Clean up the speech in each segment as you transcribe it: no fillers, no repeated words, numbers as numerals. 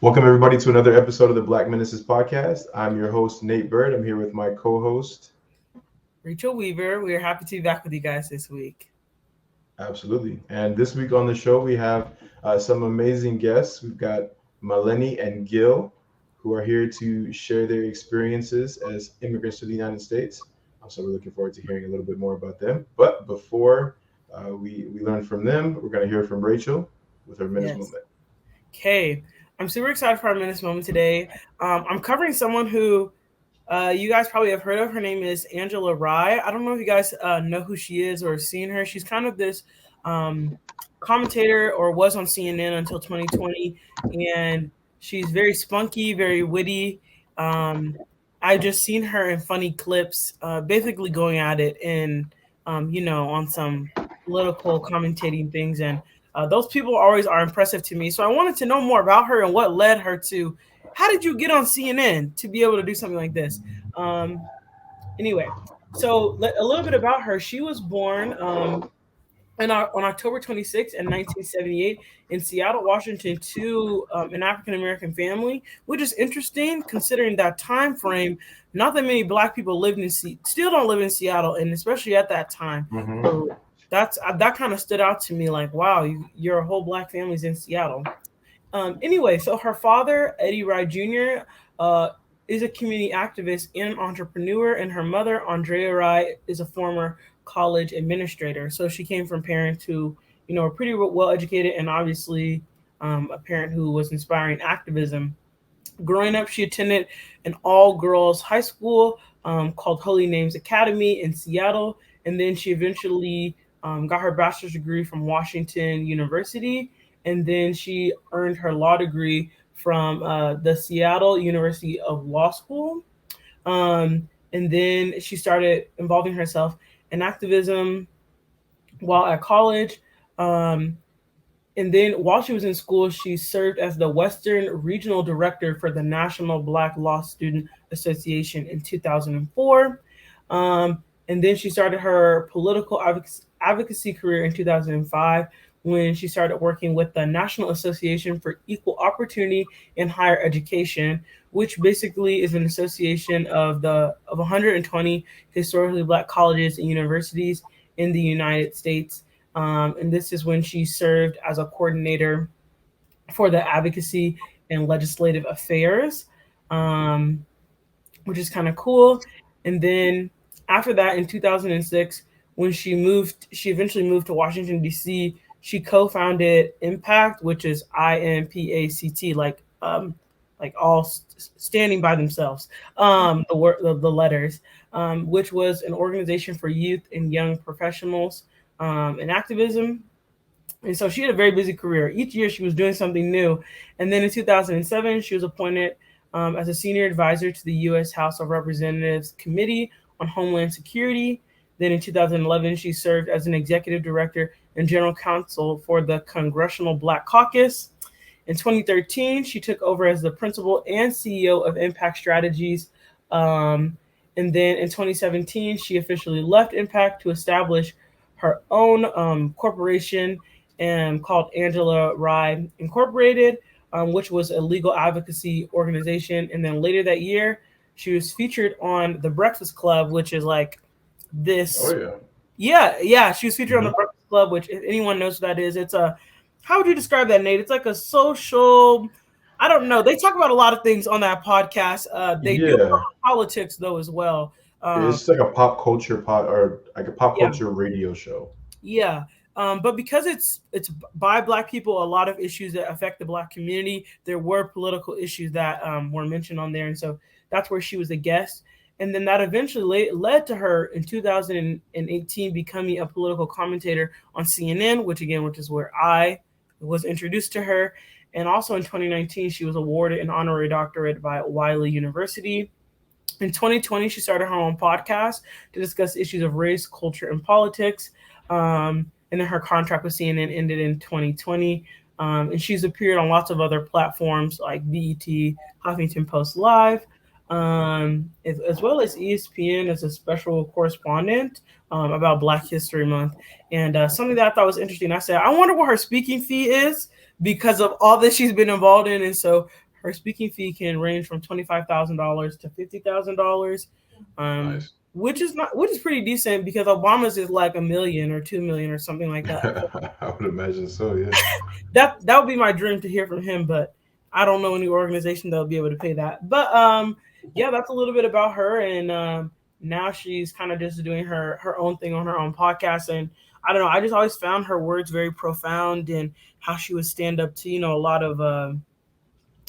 Welcome, everybody, to another episode of the Black Menaces podcast. I'm your host, Nate Bird. I'm here with my co host. Rachel Weaver. We are happy to be back with you guys this week. Absolutely. And this week on the show, we have some amazing guests. We've got Maleny and Gil, who are here to share their experiences as immigrants to the United States. So we're looking forward to hearing a little bit more about them. But before we learn from them, we're going to hear from Rachel with her Menace Yes. moment. Okay. I'm super excited for our Menace moment today. I'm covering someone who you guys probably have heard of. Her name is Angela Rye. I don't know if you guys know who she is or seen her. She's kind of this commentator, or was on CNN until 2020. And she's very spunky, very witty. I just seen her in funny clips, basically going at it in, on some political commentating things. And those people always are impressive to me. So I wanted to know more about her and what led her to. How did you get on CNN to be able to do something like this? Anyway, so a little bit about her. She was born on October 26th in 1978 in Seattle, Washington, to an African American family, which is interesting considering that time frame. Not that many Black people lived in still don't live in Seattle, and especially at that time. Mm-hmm. So that kind of stood out to me. Like, wow, your whole Black family's in Seattle. Anyway, so her father, Eddie Rye Jr., is a community activist and an entrepreneur, and her mother, Andrea Rye, is a former college administrator. So she came from parents who, were pretty well educated, and obviously a parent who was inspiring activism. Growing up, she attended an all-girls high school called Holy Names Academy in Seattle, and then she eventually got her bachelor's degree from Washington University, and then she earned her law degree from the Seattle University of Law School. And then she started involving herself in activism while at college. And then while she was in school, she served as the Western Regional Director for the National Black Law Student Association in 2004. And then she started her political advocacy career in 2005 when she started working with the National Association for Equal Opportunity in Higher Education, which basically is an association of 120 historically Black colleges and universities in the United States. And this is when she served as a coordinator for the advocacy and legislative affairs, which is kind of cool. And then after that, in 2006, when she eventually moved to Washington, D.C., she co-founded Impact, which is IMPACT, like all standing by themselves, the letters, which was an organization for youth and young professionals in activism. And so she had a very busy career. Each year she was doing something new. And then in 2007, she was appointed as a senior advisor to the U.S. House of Representatives Committee on Homeland Security. Then in 2011, she served as an executive director and general counsel for the Congressional Black Caucus. In 2013, she took over as the principal and CEO of Impact Strategies. And then in 2017, she officially left Impact to establish her own corporation called Angela Rye Incorporated, which was a legal advocacy organization. And then later that year, she was featured on The Breakfast Club, which is like this. Oh, yeah. Yeah. She was featured on The Breakfast Club, which, if anyone knows what that is, it's how would you describe that, Nate? It's like a social, I don't know. They talk about a lot of things on that podcast. They do politics, though, as well. It's like a pop culture radio show. Yeah. But because it's by Black people, a lot of issues that affect the Black community, there were political issues that were mentioned on there. And so that's where she was a guest. And then that eventually led to her in 2018 becoming a political commentator on CNN, which is where I was introduced to her. And also in 2019, she was awarded an honorary doctorate by Wiley University. In 2020, she started her own podcast to discuss issues of race, culture, and politics. And then her contract with CNN ended in 2020. And she's appeared on lots of other platforms like BET, Huffington Post Live, as well as ESPN as a special correspondent about Black History Month. And something that I thought was interesting, I said, I wonder what her speaking fee is because of all that she's been involved in. And so her speaking fee can range from $25,000 to $50,000, Nice. which is pretty decent because Obama's is like 1 million or 2 million or something like that. So I would imagine so, yeah. that would be my dream to hear from him, but I don't know any organization that'll be able to pay that. But yeah, that's a little bit about her, and now she's kind of just doing her own thing on her own podcast. And I don't know, I just always found her words very profound, and how she would stand up to a lot of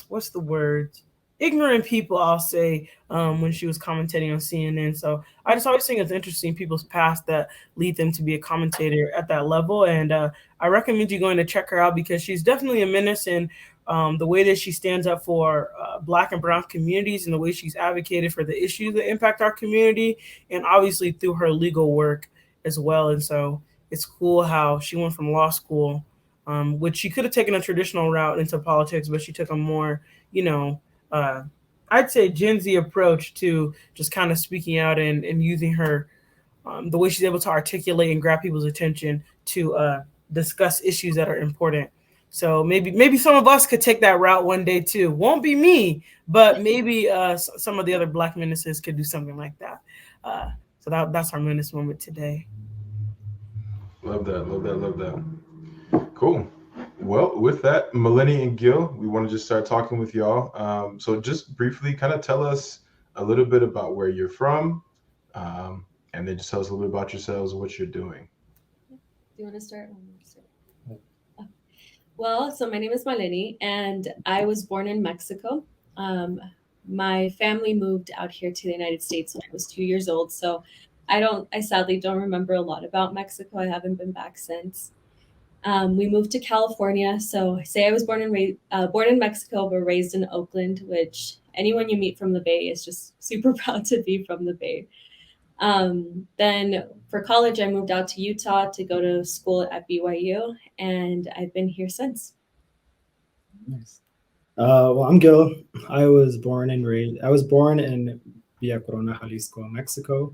what's the word, ignorant people, I'll say, when she was commentating on CNN. So I just always think it's interesting people's past that lead them to be a commentator at that level. And I recommend you going to check her out because she's definitely a menace in the way that she stands up for Black and Brown communities, and the way she's advocated for the issues that impact our community, and obviously through her legal work as well. And so it's cool how she went from law school, which she could have taken a traditional route into politics, but she took a more, you know, uh, I'd say Gen Z approach to just kind of speaking out, and using her, the way she's able to articulate and grab people's attention to discuss issues that are important. So maybe some of us could take that route one day too. Won't be me, but maybe some of the other Black ministers could do something like that. So that's our menace moment today. Love that. Love that. Love that. Cool. Well, with that, Maleny and Gil, we want to just start talking with y'all. So just briefly, kind of tell us a little bit about where you're from, um, and then just tell us a little bit about yourselves and what you're doing. Do you want to start? I want to start. Oh. Well, so my name is Maleny, and I was born in Mexico. Um, my family moved out here to the United States when I was 2 years old. So I sadly don't remember a lot about Mexico. I haven't been back since. We moved to California. So I say I was born in Mexico, but raised in Oakland, which anyone you meet from the Bay is just super proud to be from the Bay. Then for college, I moved out to Utah to go to school at BYU, and I've been here since. Nice. Well, I'm Gil. I was born in Villa Corona, Jalisco, Mexico.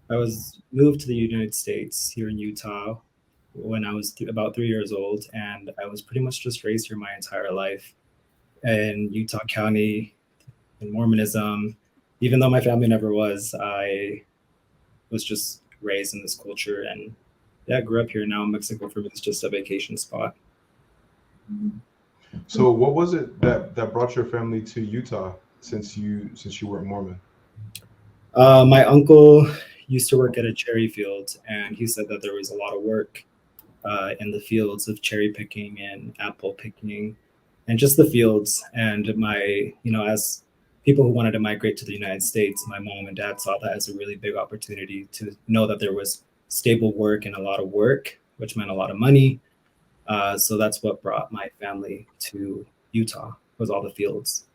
I was moved to the United States here in Utah when I was about 3 years old, and I was pretty much just raised here my entire life in Utah County in Mormonism. Even though my family never was, I was just raised in this culture, and yeah, I grew up here. Now Mexico for me is just a vacation spot. So, what was it that brought your family to Utah since you weren't Mormon? My uncle used to work at a cherry field, and he said that there was a lot of work in the fields of cherry picking and apple picking, and just the fields. And as people who wanted to migrate to the United States, my mom and dad saw that as a really big opportunity to know that there was stable work and a lot of work, which meant a lot of money. So that's what brought my family to Utah, was all the fields.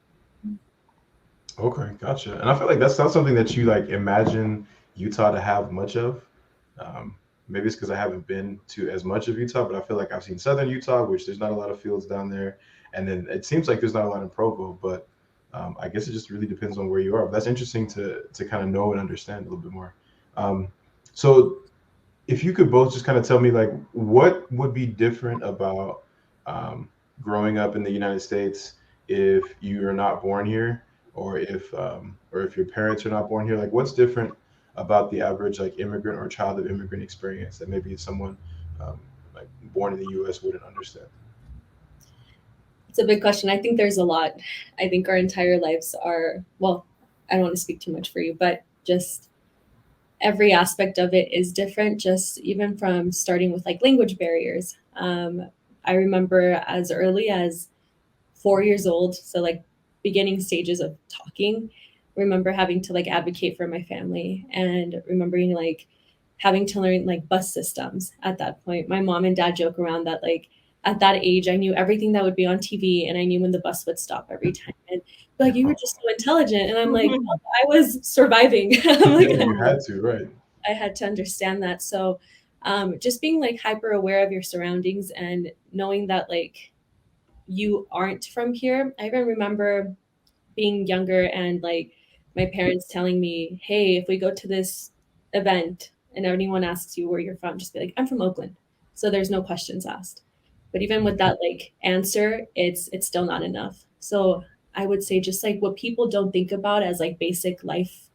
Okay, gotcha. And I feel like that's not something that you like imagine Utah to have much of. Um, Maybe it's because I haven't been to as much of Utah, but I feel like I've seen southern Utah, which there's not a lot of fields down there, and then it seems like there's not a lot in Provo. But I guess it just really depends on where you are. But that's interesting to kind of know and understand a little bit more. Um, so if you could both just kind of tell me like what would be different about growing up in the United States if you are not born here, or if your parents are not born here, like what's different about the average like immigrant or child of immigrant experience that maybe someone like born in the U.S. wouldn't understand? It's a big question. I think there's a lot. I think our entire lives are, well, I don't want to speak too much for you, but just every aspect of it is different, just even from starting with like language barriers. I remember as early as 4 years old, so like beginning stages of talking, remember having to like advocate for my family, and remembering like having to learn like bus systems at that point. My mom and dad joke around that like at that age I knew everything that would be on TV, and I knew when the bus would stop every time. And like, you were just so intelligent, and I'm like, oh, I was surviving. I'm like, Yeah, you had to, right? I had to understand that. So just being like hyper aware of your surroundings and knowing that like you aren't from here. I even remember being younger and like my parents telling me, hey, if we go to this event and anyone asks you where you're from, just be like, I'm from Oakland. So there's no questions asked. But even with that like answer, it's still not enough. So I would say just like what people don't think about as like basic life,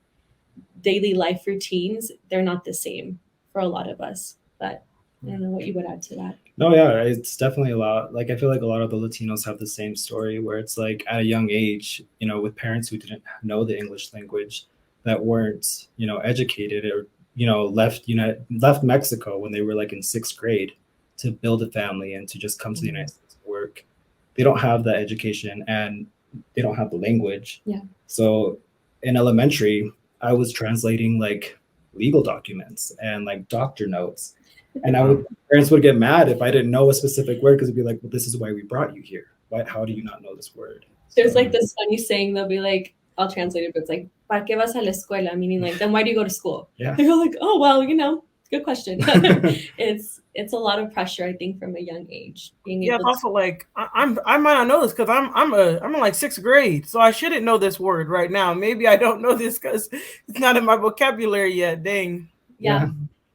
daily life routines, they're not the same for a lot of us. But I don't know what you would add to that. No, yeah, it's definitely a lot. Like I feel like a lot of the Latinos have the same story where it's like at a young age, with parents who didn't know the English language, that weren't, educated, or left Mexico when they were like in sixth grade to build a family and to just come to the United States to work. They don't have that education and they don't have the language. Yeah. So in elementary, I was translating like legal documents and like doctor notes. And parents would get mad if I didn't know a specific word, because it'd be like, well, this is why we brought you here. How do you not know this word? There's like this funny saying, they'll be like, I'll translate it, but it's like, ¿para qué vas a la escuela? Meaning like, then why do you go to school? Yeah. They're like, oh, well, good question. It's a lot of pressure, I think, from a young age. It's also like I might not know this because I'm in like sixth grade, so I shouldn't know this word right now. Maybe I don't know this because it's not in my vocabulary yet. Dang. Yeah.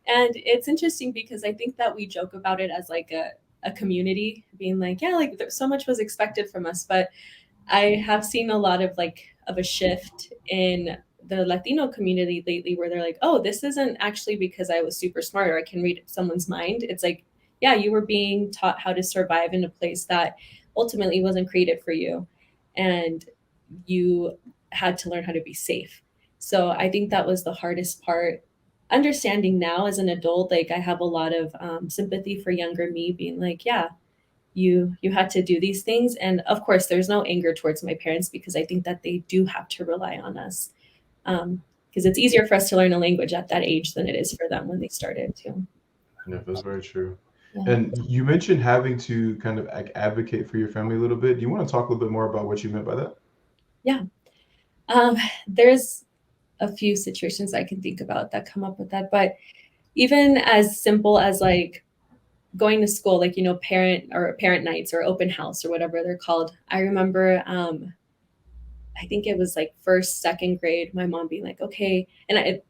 And it's interesting because I think that we joke about it as like a community being like, yeah, like so much was expected from us. But I have seen a lot of a shift in the Latino community lately where they're like, oh, this isn't actually because I was super smart or I can read someone's mind. It's like, yeah, you were being taught how to survive in a place that ultimately wasn't created for you. And you had to learn how to be safe. So I think that was the hardest part. Understanding now as an adult, like I have a lot of sympathy for younger me being like, yeah, you had to do these things. And of course, there's no anger towards my parents because I think that they do have to rely on us. Because it's easier for us to learn a language at that age than it is for them when they started too. Yeah, that's very true. Yeah. And you mentioned having to kind of advocate for your family a little bit. Do you want to talk a little bit more about what you meant by that? Yeah. There's a few situations I can think about that come up with that, but even as simple as like going to school, like, parent nights or open house or whatever they're called. I remember, I think it was like first, second grade, my mom being like, okay. And I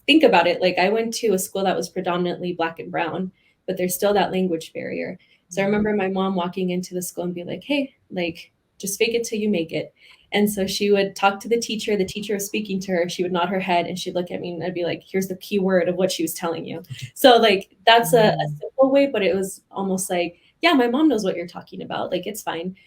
think about it, like I went to a school that was predominantly Black and brown, but there's still that language barrier. So I remember my mom walking into the school and be like, hey, like, just fake it till you make it. And so she would talk to the teacher was speaking to her. She would nod her head and she'd look at me and I'd be like, here's the key word of what she was telling you. So like, that's a simple way, but it was almost like, yeah, my mom knows what you're talking about. Like, it's fine.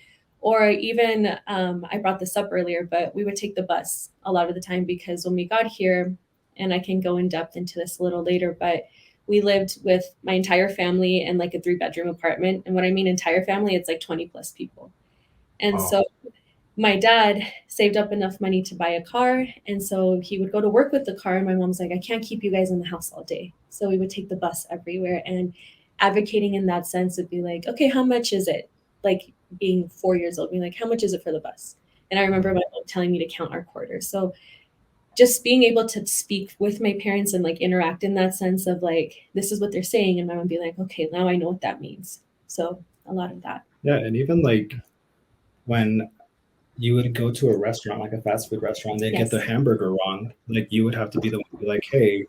Or even, I brought this up earlier, but we would take the bus a lot of the time because when we got here, and I can go in depth into this a little later, but we lived with my entire family in like a 3-bedroom apartment. And when I mean entire family, it's like 20 plus people. And so my dad saved up enough money to buy a car. And so he would go to work with the car. And my mom's like, I can't keep you guys in the house all day. So we would take the bus everywhere. And advocating in that sense would be like, okay, how much is it? Like being 4 years old, being like, how much is it for the bus? And I remember my mom telling me to count our quarters. So just being able to speak with my parents and like interact in that sense of like, this is what they're saying. And my mom be like, okay, now I know what that means. So a lot of that. Yeah. And even like when you would go to a restaurant, like a fast food restaurant, they get the hamburger wrong. Like you would have to be the one to be like, hey,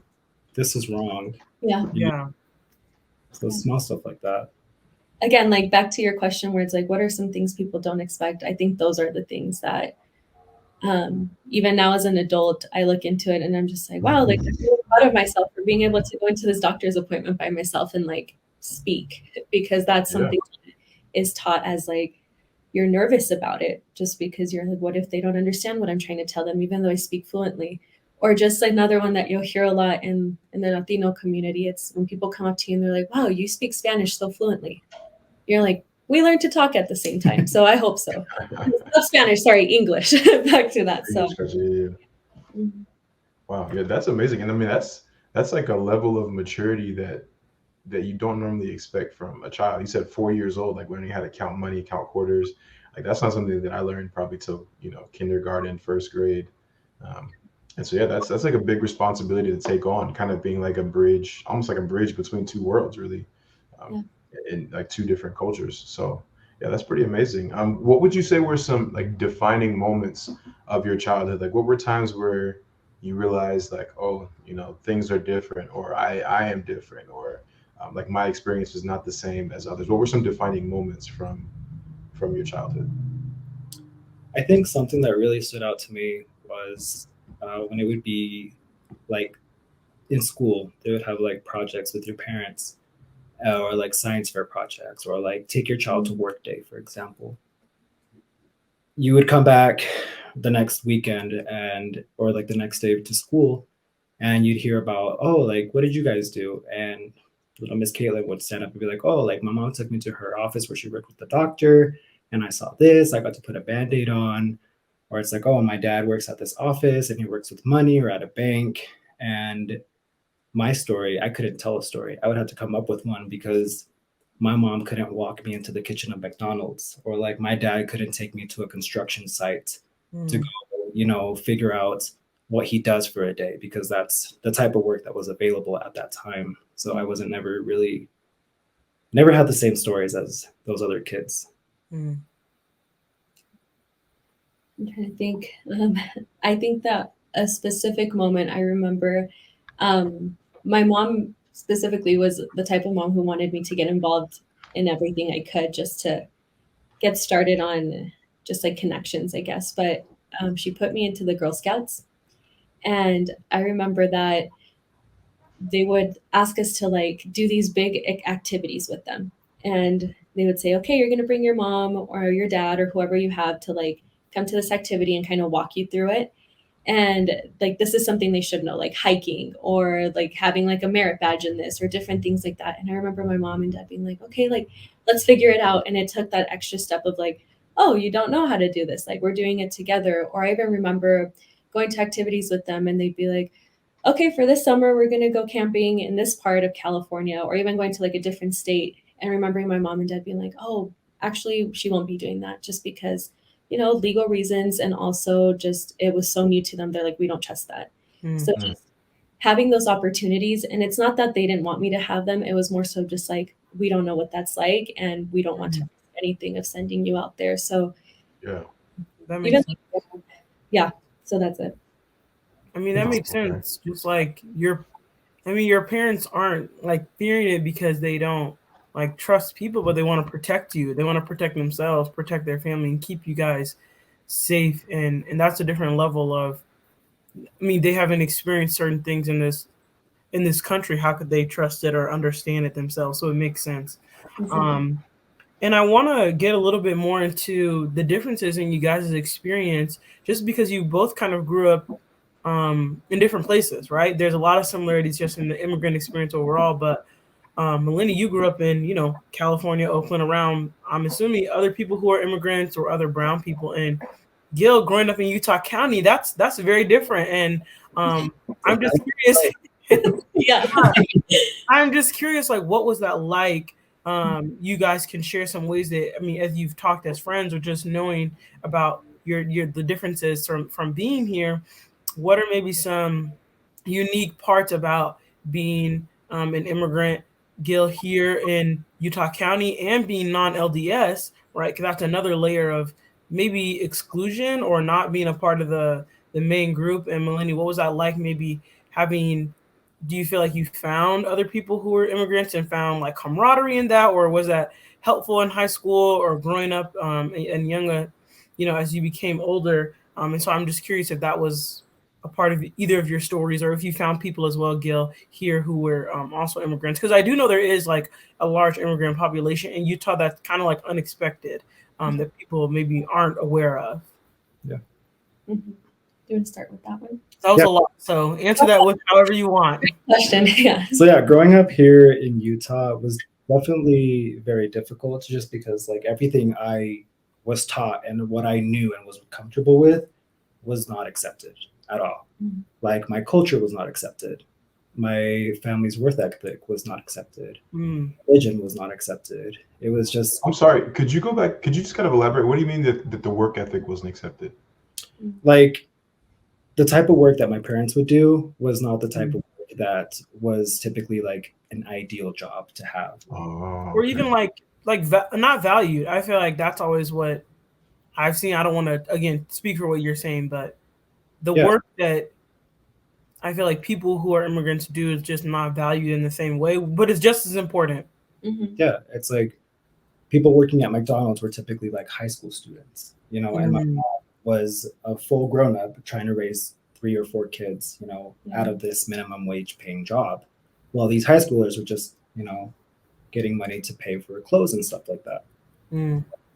this is wrong. Yeah. Yeah. So small stuff like that. Again, like back to your question where it's like, what are some things people don't expect? I think those are the things that even now as an adult, I look into it and I'm just like, wow, like I'm really proud of myself for being able to go into this doctor's appointment by myself and like speak, because that's something that is taught as like, you're nervous about it just because you're like, what if they don't understand what I'm trying to tell them, even though I speak fluently? Or just another one that you'll hear a lot in the Latino community. It's when people come up to you and they're like, wow, you speak Spanish so fluently. You're like, we learned to talk at the same time. So I hope so. Not Spanish, sorry, English. Back to that. Wow. Yeah, that's amazing. And I mean, that's like a level of maturity that you don't normally expect from a child. You said 4 years old, like learning how to count money, count quarters. Like that's not something that I learned probably till, kindergarten, first grade. And so, yeah, that's like a big responsibility to take on, kind of being like a bridge, almost like a bridge between two worlds, really, in like two different cultures. So, yeah, that's pretty amazing. What would you say were some like defining moments of your childhood? Like what were times where you realized like, oh, things are different, or I am different, or like my experience is not the same as others? What were some defining moments from your childhood? I think something that really stood out to me was when it would be like in school, they would have like projects with your parents or like science fair projects or like take your child to work day, for example. You would come back the next weekend or like the next day to school and you'd hear about, oh, like, what did you guys do? And little Miss Caitlin would stand up and be like, oh, like my mom took me to her office where she worked with the doctor and I saw this, I got to put a Band-Aid on. Or it's like, oh, my dad works at this office and he works with money or at a bank. And my story, I couldn't tell a story. I would have to come up with one because my mom couldn't walk me into the kitchen of McDonald's, or like my dad couldn't take me to a construction site to go, figure out what he does for a day, because that's the type of work that was available at that time. So I wasn't never had the same stories as those other kids. I'm trying to think. I think that a specific moment I remember, my mom specifically was the type of mom who wanted me to get involved in everything I could just to get started on just like connections, I guess. But she put me into the Girl Scouts. And I remember that they would ask us to like do these big activities with them. And they would say, okay, you're going to bring your mom or your dad or whoever you have to like come to this activity and kind of walk you through it. And like, this is something they should know, like hiking or like having like a merit badge in this or different things like that. And I remember my mom and dad being like, okay, like, let's figure it out. And it took that extra step of like, oh, you don't know how to do this. Like, we're doing it together. Or I even remember going to activities with them and they'd be like, okay, for this summer, we're going to go camping in this part of California, or even going to like a different state. And remembering my mom and dad being like, oh, actually, she won't be doing that just because, legal reasons. And also just, it was so new to them. They're like, we don't trust that. So just having those opportunities, and it's not that they didn't want me to have them. It was more so just like, we don't know what that's like. And we don't want to do anything of sending you out there. So that makes sense. Yeah. So that's it. I mean, that makes sense. Just like your parents aren't like fearing it because they don't like trust people, but they want to protect you. They want to protect themselves, protect their family, and keep you guys safe. And that's a different level of, I mean, they haven't experienced certain things in this country. How could they trust it or understand it themselves? So it makes sense. And I want to get a little bit more into the differences in you guys' experience, just because you both kind of grew up in different places, right? There's a lot of similarities just in the immigrant experience overall, but Maleny, you grew up in, California, Oakland, around, I'm assuming, other people who are immigrants or other brown people. And Gil, growing up in Utah County, that's very different. And I'm just curious. I'm just curious, like, what was that like? You guys can share some ways that, I mean, as you've talked as friends or just knowing about the differences from being here. What are maybe some unique parts about being an immigrant, Gil, here in Utah County, and being non-LDS, right? Because that's another layer of maybe exclusion or not being a part of the main group. And Maleny, what was that like? Maybe do you feel like you found other people who were immigrants and found like camaraderie in that, or was that helpful in high school or growing up and younger, as you became older? And so I'm just curious if that was a part of either of your stories, or if you found people as well, Gil, here who were also immigrants. Because I do know there is like a large immigrant population in Utah that's kind of like unexpected, that people maybe aren't aware of. Yeah. Do you want to start with that one? That was a lot. So answer that with however you want. Great question. Yeah. So yeah, growing up here in Utah was definitely very difficult, just because like everything I was taught and what I knew and was comfortable with was not accepted at all. Like my culture was not accepted. My family's work ethic was not accepted. Religion was not accepted. It was just. I'm sorry. Could you go back? Could you just kind of elaborate? What do you mean that the work ethic wasn't accepted? Like the type of work that my parents would do was not the type of work that was typically like an ideal job to have. Or even like not valued. I feel like that's always what I've seen. I don't want to again speak for what you're saying, but the work that I feel like people who are immigrants do is just not valued in the same way, but it's just as important. Yeah, it's like people working at McDonald's were typically like high school students, and my mom was a full grown up trying to raise 3 or 4 kids, out of this minimum wage paying job. Well, these high schoolers were just, getting money to pay for clothes and stuff like that.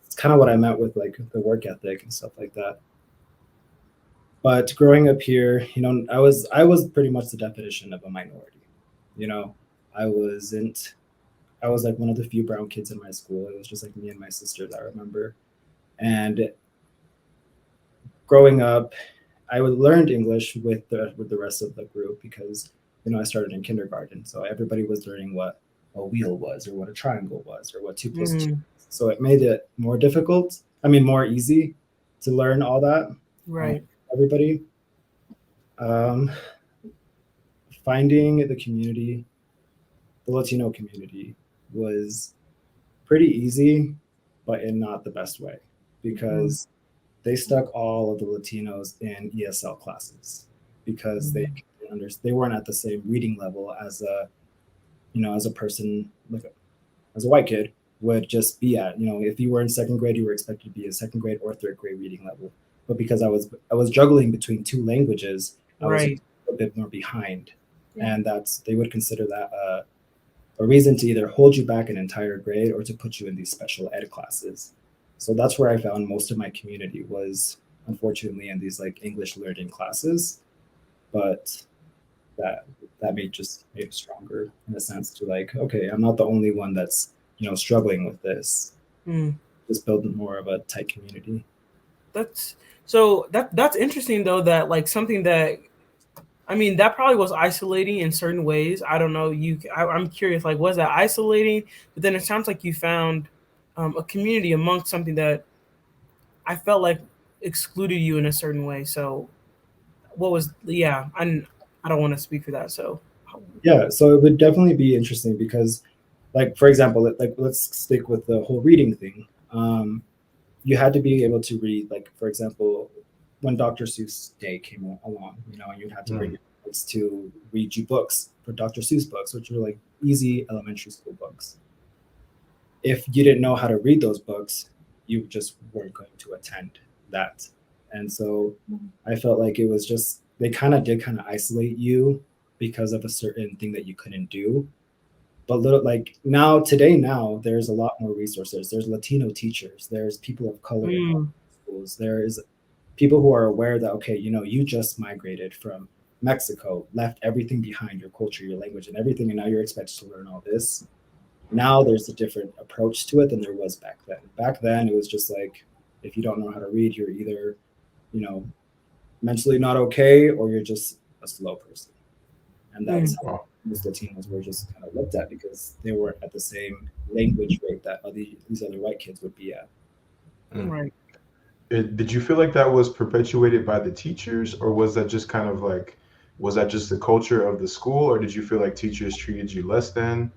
It's kind of what I meant with like the work ethic and stuff like that. But growing up here, I was pretty much the definition of a minority. I was like one of the few brown kids in my school. It was just like me and my sisters, I remember. And growing up, I learned English with the rest of the group because I started in kindergarten, so everybody was learning what a wheel was, or what a triangle was, or what 2 plus 2. So it made it more difficult. more easy to learn all that. Right. Everybody. Finding the community, the Latino community, was pretty easy, but in not the best way, because they stuck all of the Latinos in ESL classes because they weren't at the same reading level as a person, like as a white kid would just be at. If you were in second grade, you were expected to be a second grade or third grade reading level. But because I was juggling between 2 languages, I was a bit more behind. And they would consider that a reason to either hold you back an entire grade or to put you in these special ed classes. So that's where I found most of my community was, unfortunately, in these like English learning classes. But that made it stronger in a sense to like, okay, I'm not the only one that's struggling with this. Just building more of a tight community. That's interesting though, that like something that, that probably was isolating in certain ways. I don't know. I'm curious, like, was that isolating? But then it sounds like you found a community amongst something that I felt like excluded you in a certain way. So what was, I don't want to speak for that. So so it would definitely be interesting because, like, for example, like let's stick with the whole reading thing. You had to be able to read, like, for example, when Dr. Seuss Day came along, and you'd have to bring your kids to read you books for Dr. Seuss books, which were like easy elementary school books. If you didn't know how to read those books, you just weren't going to attend that. And so I felt like it was just, they did isolate you because of a certain thing that you couldn't do. But today, there's a lot more resources. There's Latino teachers. There's people of color in schools. There is people who are aware that, okay, you just migrated from Mexico, left everything behind, your culture, your language, and everything, and now you're expected to learn all this. Now there's a different approach to it than there was back then. Back then, it was just like, if you don't know how to read, you're either, mentally not okay, or you're just a slow person. And that's how most Latinos were just kind of looked at, because they weren't at the same language rate that these other white kids would be at. Right. Did you feel like that was perpetuated by the teachers, or was that just was that just the culture of the school, or did you feel like teachers treated you less than?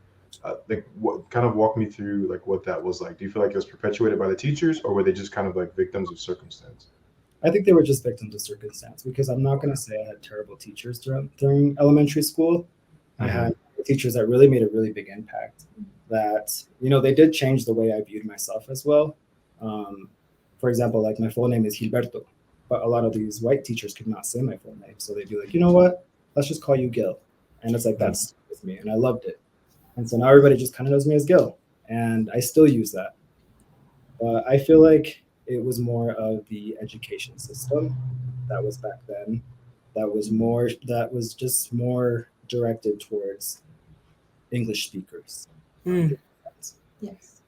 What kind of walk me through like what that was like? Do you feel like it was perpetuated by the teachers, or were they just kind of like victims of circumstance? I think they were just victims of circumstance, because I'm not going to say I had terrible teachers during elementary school. I had teachers that really made a really big impact, that, they did change the way I viewed myself as well. For example, like my full name is Gilberto, but a lot of these white teachers could not say my full name. So they'd be like, you know what, let's just call you Gil. And it's like, that's with me. And I loved it. And so now everybody just kind of knows me as Gil. And I still use that. But I feel like it was more of the education system that was back then. That was just more directed towards English speakers. Yes.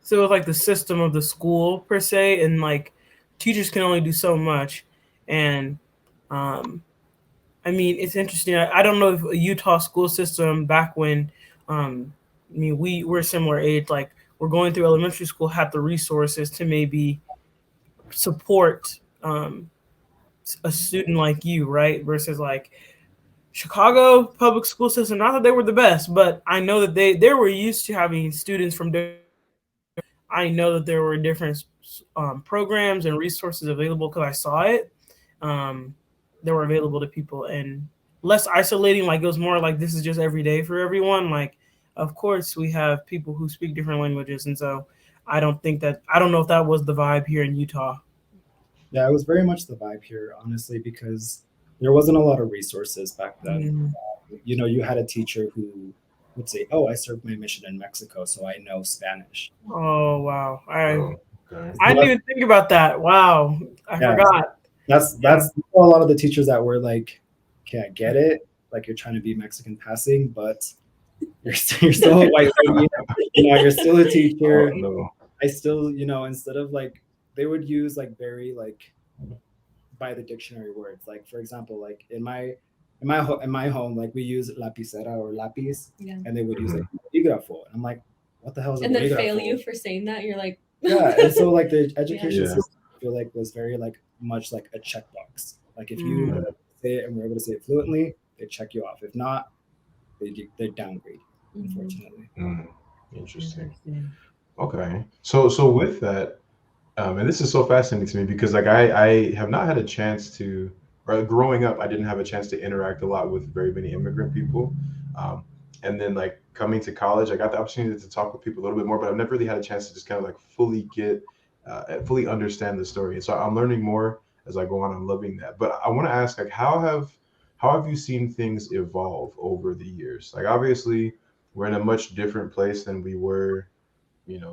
So it was like the system of the school per se, and like teachers can only do so much. And it's interesting. I don't know if a Utah school system back when we were similar age, like we're going through elementary school, had the resources to maybe support a student like you, right? Versus like Chicago public school system, not that they were the best, but I know that they were used to having students from different. I know that there were different programs and resources available because I saw it. They were available to people, and less isolating. Like it was more like this is just every day for everyone. Like, of course, we have people who speak different languages, and so I don't know if that was the vibe here in Utah. Yeah, it was very much the vibe here, honestly, because there wasn't a lot of resources back then. You know, you had a teacher who would say, "Oh, I served my mission in Mexico, so I know Spanish." Oh wow, Oh, okay. I didn't even think about that. Wow, I Yeah, forgot. that's a lot of the teachers that were like, "Okay, I get it. Like you're trying to be Mexican passing, but you're still a white lady. You know, you're still a teacher. Oh, no. I still, you know, instead of like they would use like very like by the dictionary words. Like for example, like in my home, like we use lapicera or lapis, Yeah. and they would use like boligrafo. And I'm like, what the hell is a And then fail boligrafo? you for saying that. You're like, Yeah, and so like the education Yeah. system, I feel like was very like much like a checkbox. Like if you say it and were able to say it fluently, they check you off. If not, they downgrade. Unfortunately. Interesting. Okay. So with that, and this is so fascinating to me because like I have not had a chance to, or growing up, I didn't have a chance to interact a lot with very many immigrant people. And then like coming to college, I got the opportunity to talk with people a little bit more, but I've never really had a chance to just kind of like fully understand the story. And so I'm learning more as I go on. I'm loving that. But I want to ask, like, how have you seen things evolve over the years? Like, obviously, we're in a much different place than we were,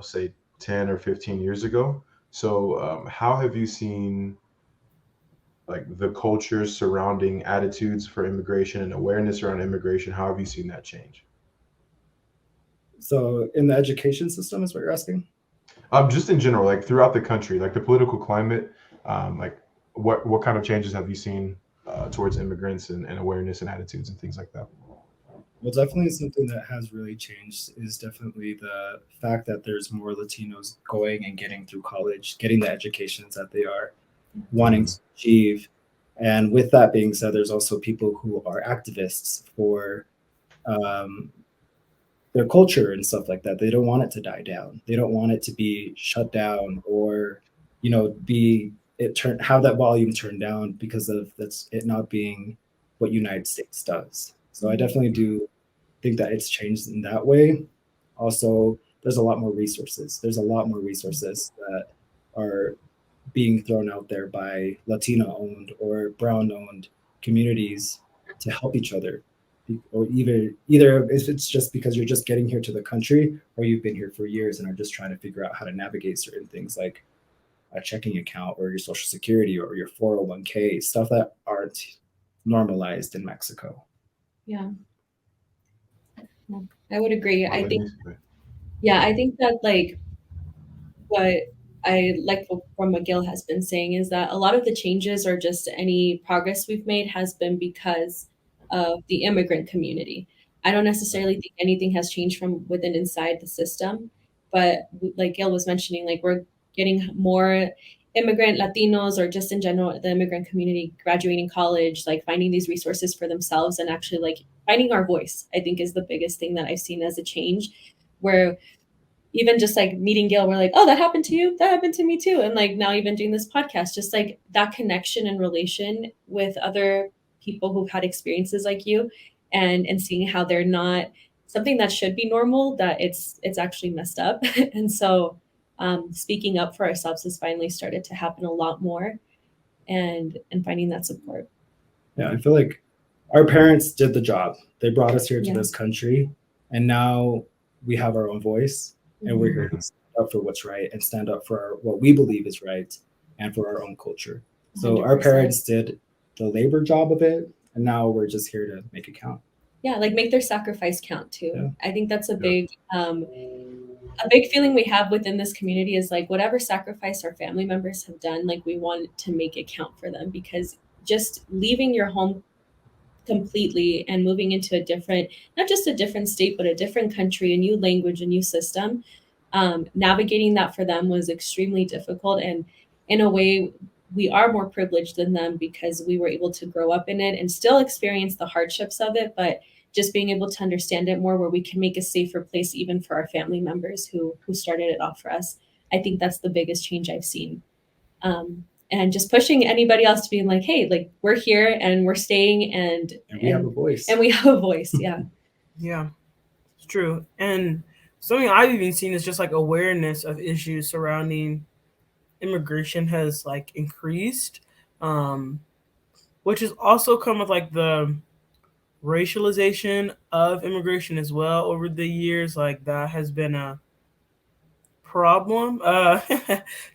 say 10 or 15 years ago. So, how have you seen like the cultures surrounding attitudes for immigration and awareness around immigration? How have you seen that change? So in the education system is what you're asking? Just in general, like throughout the country, like the political climate, like what kind of changes have you seen towards immigrants and awareness and attitudes and things like that? Well, definitely something that has really changed is definitely the fact that there's more Latinos going and getting through college, getting the educations that they are wanting to achieve. And with that being said, there's also people who are activists for um, their culture and stuff like that. They don't want it to die down. They don't want it to be shut down or, have that volume turned down because of that's it not being what United States does. So I definitely do think that it's changed in that way. Also, there's a lot more resources. There's a lot more resources that are being thrown out there by Latino owned or brown owned communities to help each other. Or either if it's just because you're just getting here to the country or you've been here for years and are just trying to figure out how to navigate certain things like a checking account or your social security or your 401k, stuff that aren't normalized in Mexico. yeah, I would agree. I think that like what I like from what Gil has been saying is that a lot of the changes or just any progress we've made has been because of the immigrant community. I don't necessarily think anything has changed from within inside the system, but like Gil was mentioning, like we're getting more immigrant Latinos or just in general the immigrant community graduating college, like finding these resources for themselves and actually like finding our voice. I think is the biggest thing that I've seen as a change, where even just like meeting Gil, we're like, oh, that happened to you. That happened to me too. And like now even doing this podcast, just like that connection and relation with other people who've had experiences like you and seeing how they're not something that should be normal, that it's actually messed up. And so speaking up for ourselves has finally started to happen a lot more and finding that support. Yeah, I feel like our parents did the job. They brought us here to this country and now we have our own voice. And we're here to stand up for what's right and stand up for what we believe is right and for our own culture. So 100%. Our parents did the labor job of it, and now we're just here to make it count. Yeah, like make their sacrifice count too. Yeah. I think that's a big feeling we have within this community is like whatever sacrifice our family members have done, like we want to make it count for them, because just leaving your home completely and moving into a different, not just a different state, but a different country, a new language, a new system, navigating that for them was extremely difficult. And in a way, we are more privileged than them because we were able to grow up in it and still experience the hardships of it, but just being able to understand it more where we can make a safer place even for our family members who started it off for us. I think that's the biggest change I've seen. And just pushing anybody else to be like, hey, like we're here and we're staying and we have a voice. And we have a voice. Yeah. Yeah, it's true. And something I've even seen is just like awareness of issues surrounding immigration has like increased, which has also come with like the racialization of immigration as well over the years. Like that has been a problem.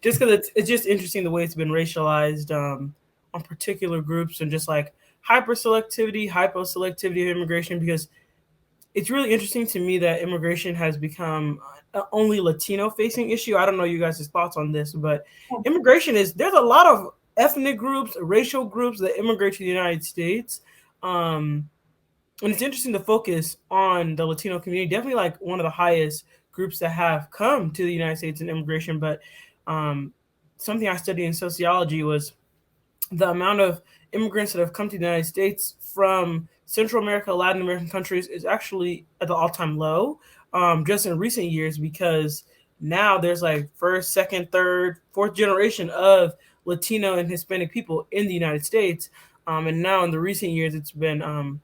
Just because it's just interesting the way it's been racialized on particular groups and just like hyper selectivity, hypo selectivity of immigration. Because it's really interesting to me that immigration has become only Latino facing issue. I don't know you guys' thoughts on this, but immigration there's a lot of ethnic groups, racial groups that immigrate to the United States. And it's interesting to focus on the Latino community. Definitely like one of the highest groups that have come to the United States in immigration. But something I studied in sociology was the amount of immigrants that have come to the United States from Central America, Latin American countries is actually at the all-time low just in recent years, because now there's like first, second, third, fourth generation of Latino and Hispanic people in the United States. And now in the recent years, it's been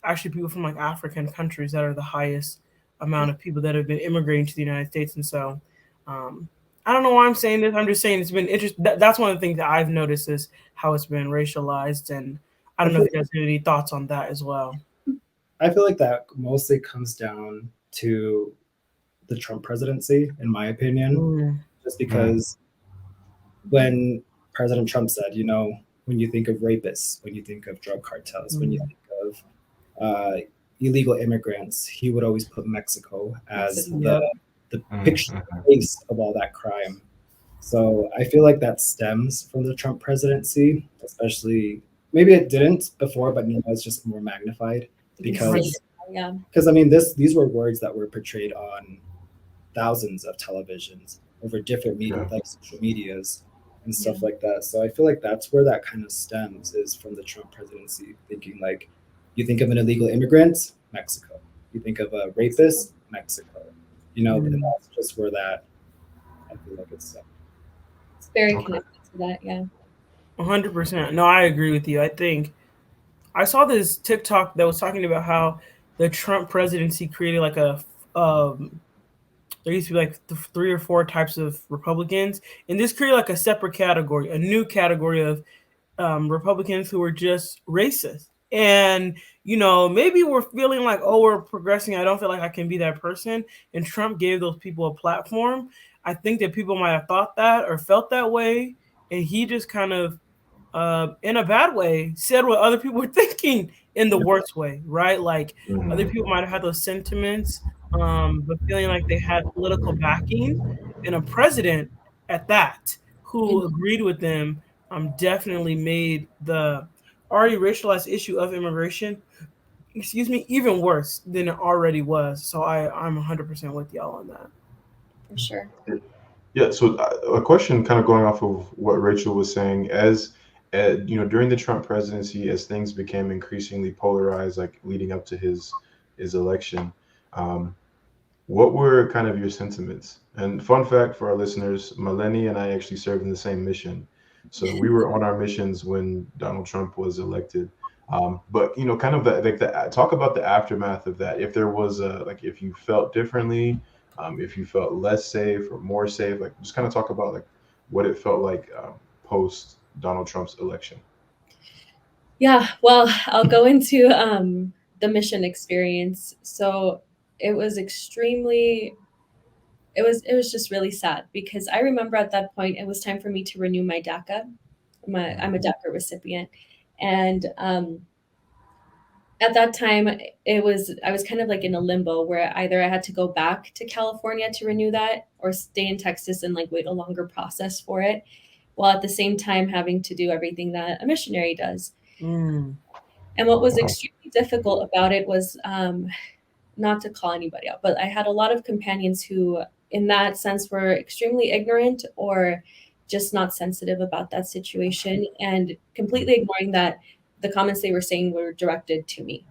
actually people from like African countries that are the highest amount of people that have been immigrating to the United States. And so I don't know why I'm saying this. I'm just saying it's been interesting. That's one of the things that I've noticed is how it's been racialized. And I don't know if you guys have any thoughts on that as well. I feel like that mostly comes down to the Trump presidency, in my opinion, just because when President Trump said, when you think of rapists, when you think of drug cartels, when you think of illegal immigrants, he would always put Mexico as the picture face of all that crime. So I feel like that stems from the Trump presidency, especially maybe it didn't before, but now it's just more magnified because I mean these were words that were portrayed on thousands of televisions over different media, like social medias and stuff like that. So I feel like that's where that kind of stems, is from the Trump presidency, thinking like, you think of an illegal immigrant, Mexico. You think of a rapist, Mexico. And that's just where that, I feel like it's very connected to that, 100%. No, I agree with you. I think I saw this TikTok that was talking about how the Trump presidency created like there used to be like 3 or 4 types of Republicans, and this created like a separate category, a new category of Republicans who were just racist. And, maybe we're feeling like, oh, we're progressing. I don't feel like I can be that person. And Trump gave those people a platform. I think that people might have thought that or felt that way. And he just kind of, in a bad way, said what other people were thinking in the worst way, right? Like other people might have had those sentiments, but feeling like they had political backing, and a president at that who agreed with them definitely made the already racialized issue of immigration, even worse than it already was. So I'm 100% with y'all on that. For sure. Yeah. So a question, kind of going off of what Rachel was saying, as during the Trump presidency, as things became increasingly polarized, like leading up to his election, what were kind of your sentiments? And fun fact for our listeners, Maleny and I actually served in the same mission. So we were on our missions when Donald Trump was elected. But kind of talk about the aftermath of that. If there was if you felt differently, if you felt less safe or more safe, like just kind of talk about like what it felt like post Donald Trump's election. Yeah, well, I'll go into the mission experience. So it was it was just really sad, because I remember at that point it was time for me to renew my DACA. I'm a DACA recipient, and at that time I was kind of like in a limbo where either I had to go back to California to renew that or stay in Texas and like wait a longer process for it, while at the same time having to do everything that a missionary does. And what was extremely difficult about it was not to call anybody out, but I had a lot of companions who in that sense were extremely ignorant or just not sensitive about that situation and completely ignoring that the comments they were saying were directed to me.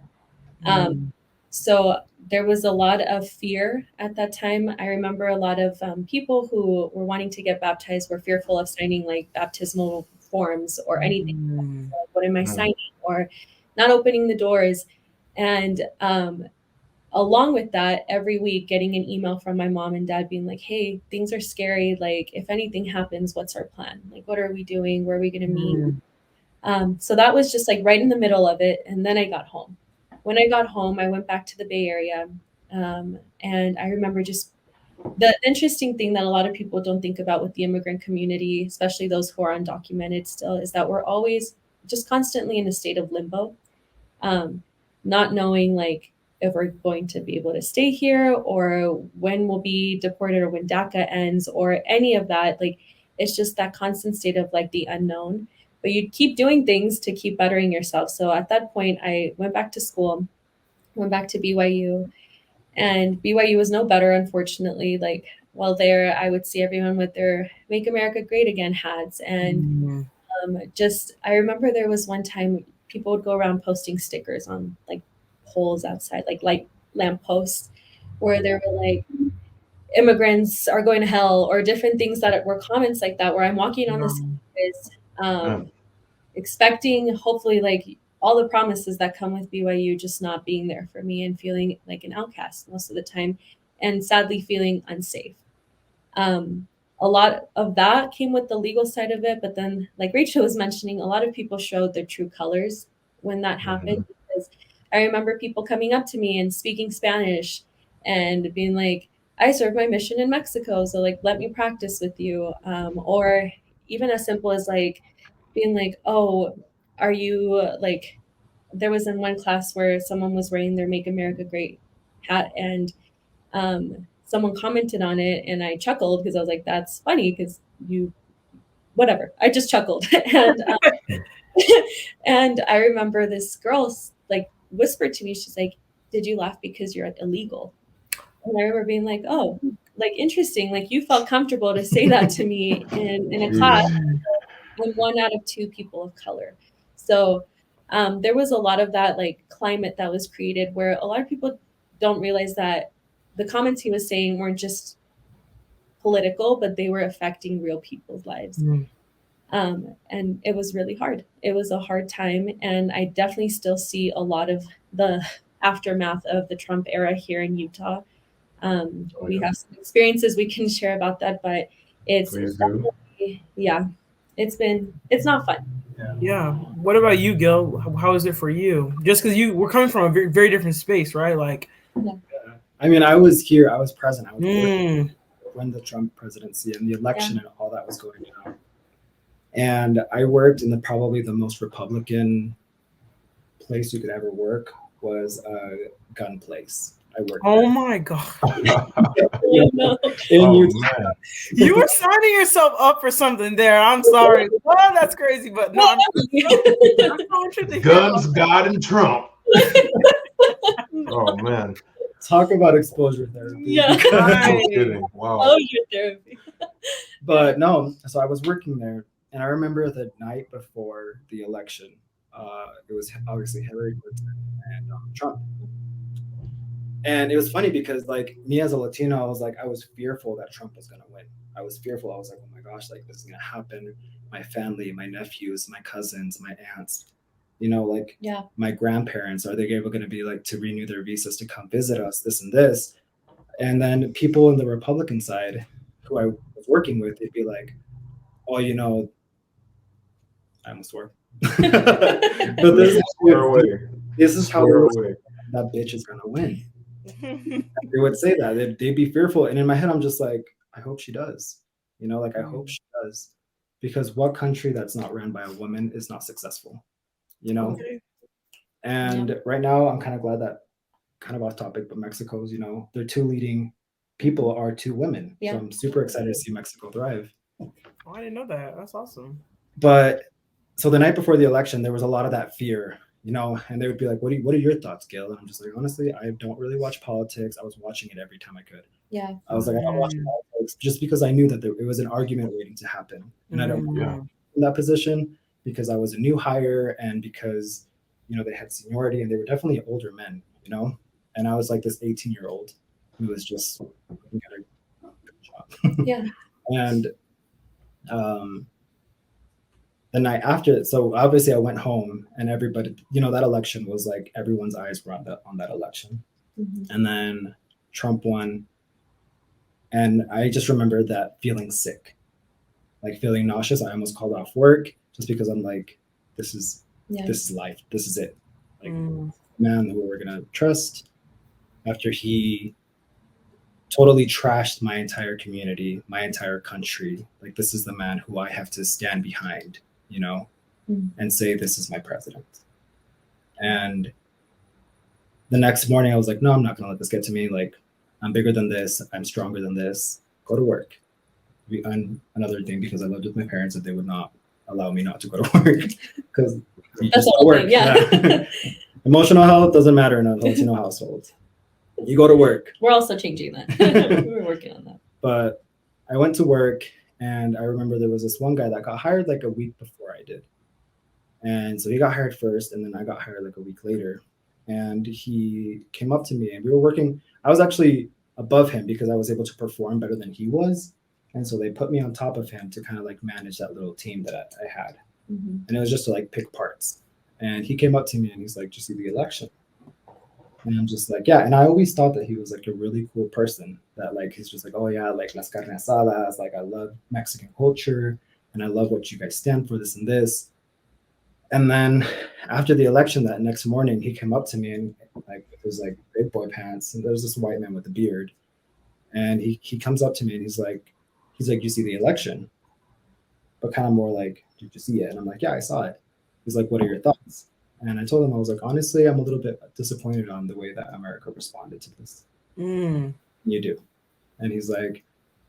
So there was a lot of fear at that time. I remember a lot of people who were wanting to get baptized were fearful of signing like baptismal forms or anything. Like, what am I signing? Or not opening the doors. And along with that, every week getting an email from my mom and dad being like, hey, things are scary. Like, if anything happens, what's our plan? Like, what are we doing? Where are we going to meet? So that was just like right in the middle of it. And then I got home. When I got home, I went back to the Bay Area. And I remember just the interesting thing that a lot of people don't think about with the immigrant community, especially those who are undocumented still, is that we're always just constantly in a state of limbo, not knowing like if we're going to be able to stay here or when we'll be deported or when DACA ends or any of that. Like, it's just that constant state of like the unknown, but you keep doing things to keep bettering yourself. So at that point, I went back to school, went back to BYU, and BYU was no better, unfortunately. Like, while there, I would see everyone with their Make America Great Again hats. And just, I remember there was one time people would go around posting stickers on like poles outside, like light lamp posts, where they were like, immigrants are going to hell, or different things that were comments like that, where I'm walking on this expecting, hopefully, like all the promises that come with BYU just not being there for me and feeling like an outcast most of the time, and sadly feeling unsafe. A lot of that came with the legal side of it, but then, like Rachel was mentioning, a lot of people showed their true colors when that happened. Because I remember people coming up to me and speaking Spanish and being like, I served my mission in Mexico, so like let me practice with you. Or even as simple as like being like, oh, are you like, there was in one class where someone was wearing their Make America Great hat, and someone commented on it, and I chuckled because I was like, that's funny because you, whatever. I just chuckled. And and I remember this girl like whispered to me, she's like, did you laugh because you're illegal? And I remember being like, oh, like interesting. Like, you felt comfortable to say that to me in a class. I'm one out of two people of color. So there was a lot of that like climate that was created where a lot of people don't realize that the comments he was saying weren't just political, but they were affecting real people's lives. And it was really hard. It was a hard time. And I definitely still see a lot of the aftermath of the Trump era here in Utah. We have some experiences we can share about that, but it's definitely, it's not fun. Yeah. What about you, Gil? How is it for you? Just because we're coming from a very, very different space, right? Like, I mean, I was here, I was present. I was working when the Trump presidency and the election and all that was going on. And I worked in probably the most Republican place you could ever work was a gun place. I worked oh there. My God. You were signing yourself up for something there. I'm sorry. Well, that's crazy, but no, I'm Guns, God, and Trump. Oh man. Talk about exposure therapy. Yeah. Wow. Exposure therapy. But no, so I was working there, and I remember the night before the election, it was obviously Hillary Clinton and Trump. And it was funny because like me as a Latino, I was fearful that Trump was going to win. I was fearful. I was like, oh my gosh, like this is going to happen. My family, my nephews, my cousins, my aunts, like my grandparents, are they going to be like to renew their visas to come visit us, this and this? And then people on the Republican side who I was working with, they'd be like, oh, I almost swore. But this is how that bitch is going to win. They would say that they'd be fearful, and in my head I'm just like, I hope she does, I hope she does, because what country that's not ran by a woman is not successful, and right now I'm kind of glad that, kind of off topic, but Mexico's, their two leading people are two women. So I'm super excited to see Mexico thrive. Oh, I didn't know that. That's awesome. But so the night before the election, there was a lot of that fear, and they would be like, what are your thoughts, Gil? And I'm just like, honestly, I don't really watch politics. I was watching it every time I could. Yeah. I was like, I don't watch politics just because I knew that it was an argument waiting to happen. And I don't want to be in that position because I was a new hire, and because, they had seniority, and they were definitely older men, and I was like this 18-year-old who was just looking at a good job. Yeah. And the night after, so obviously I went home, and everybody, that election was like everyone's eyes were on that election. And then Trump won. And I just remember that feeling sick, like feeling nauseous. I almost called off work just because I'm like, this is life. This is it. Like, man, who we're gonna trust after he totally trashed my entire community, my entire country. Like, this is the man who I have to stand behind, you know, and say, this is my president. And the next morning I was like, no, I'm not gonna let this get to me. Like, I'm bigger than this. I'm stronger than this. Go to work. And another thing, because I lived with my parents, that they would not allow me not to go to work because that's the whole thing. Yeah. Emotional health doesn't matter in a Latino household. You go to work. We're also changing that. We're working on that. But I went to work, and I remember there was this one guy that got hired like a week before I did. And so he got hired first, and then I got hired like a week later. And he came up to me, and we were working. I was actually above him because I was able to perform better than he was. And so they put me on top of him to kind of like manage that little team that I had. And it was just to like pick parts. And he came up to me and he's like, "Did you see the election?" And I'm just like, yeah. And I always thought that he was like a really cool person, that like, he's just like, oh yeah, like las carne asadas, like I love Mexican culture and I love what you guys stand for, this and this. And then after the election that next morning, he came up to me and like, it was like big boy pants. And there's this white man with a beard. And he comes up to me and he's like, you see the election? But kind of more like, did you see it? And I'm like, yeah, I saw it. He's like, what are your thoughts? And I told him, I was like, honestly, I'm a little bit disappointed on the way that America responded to this. You do. And he's like,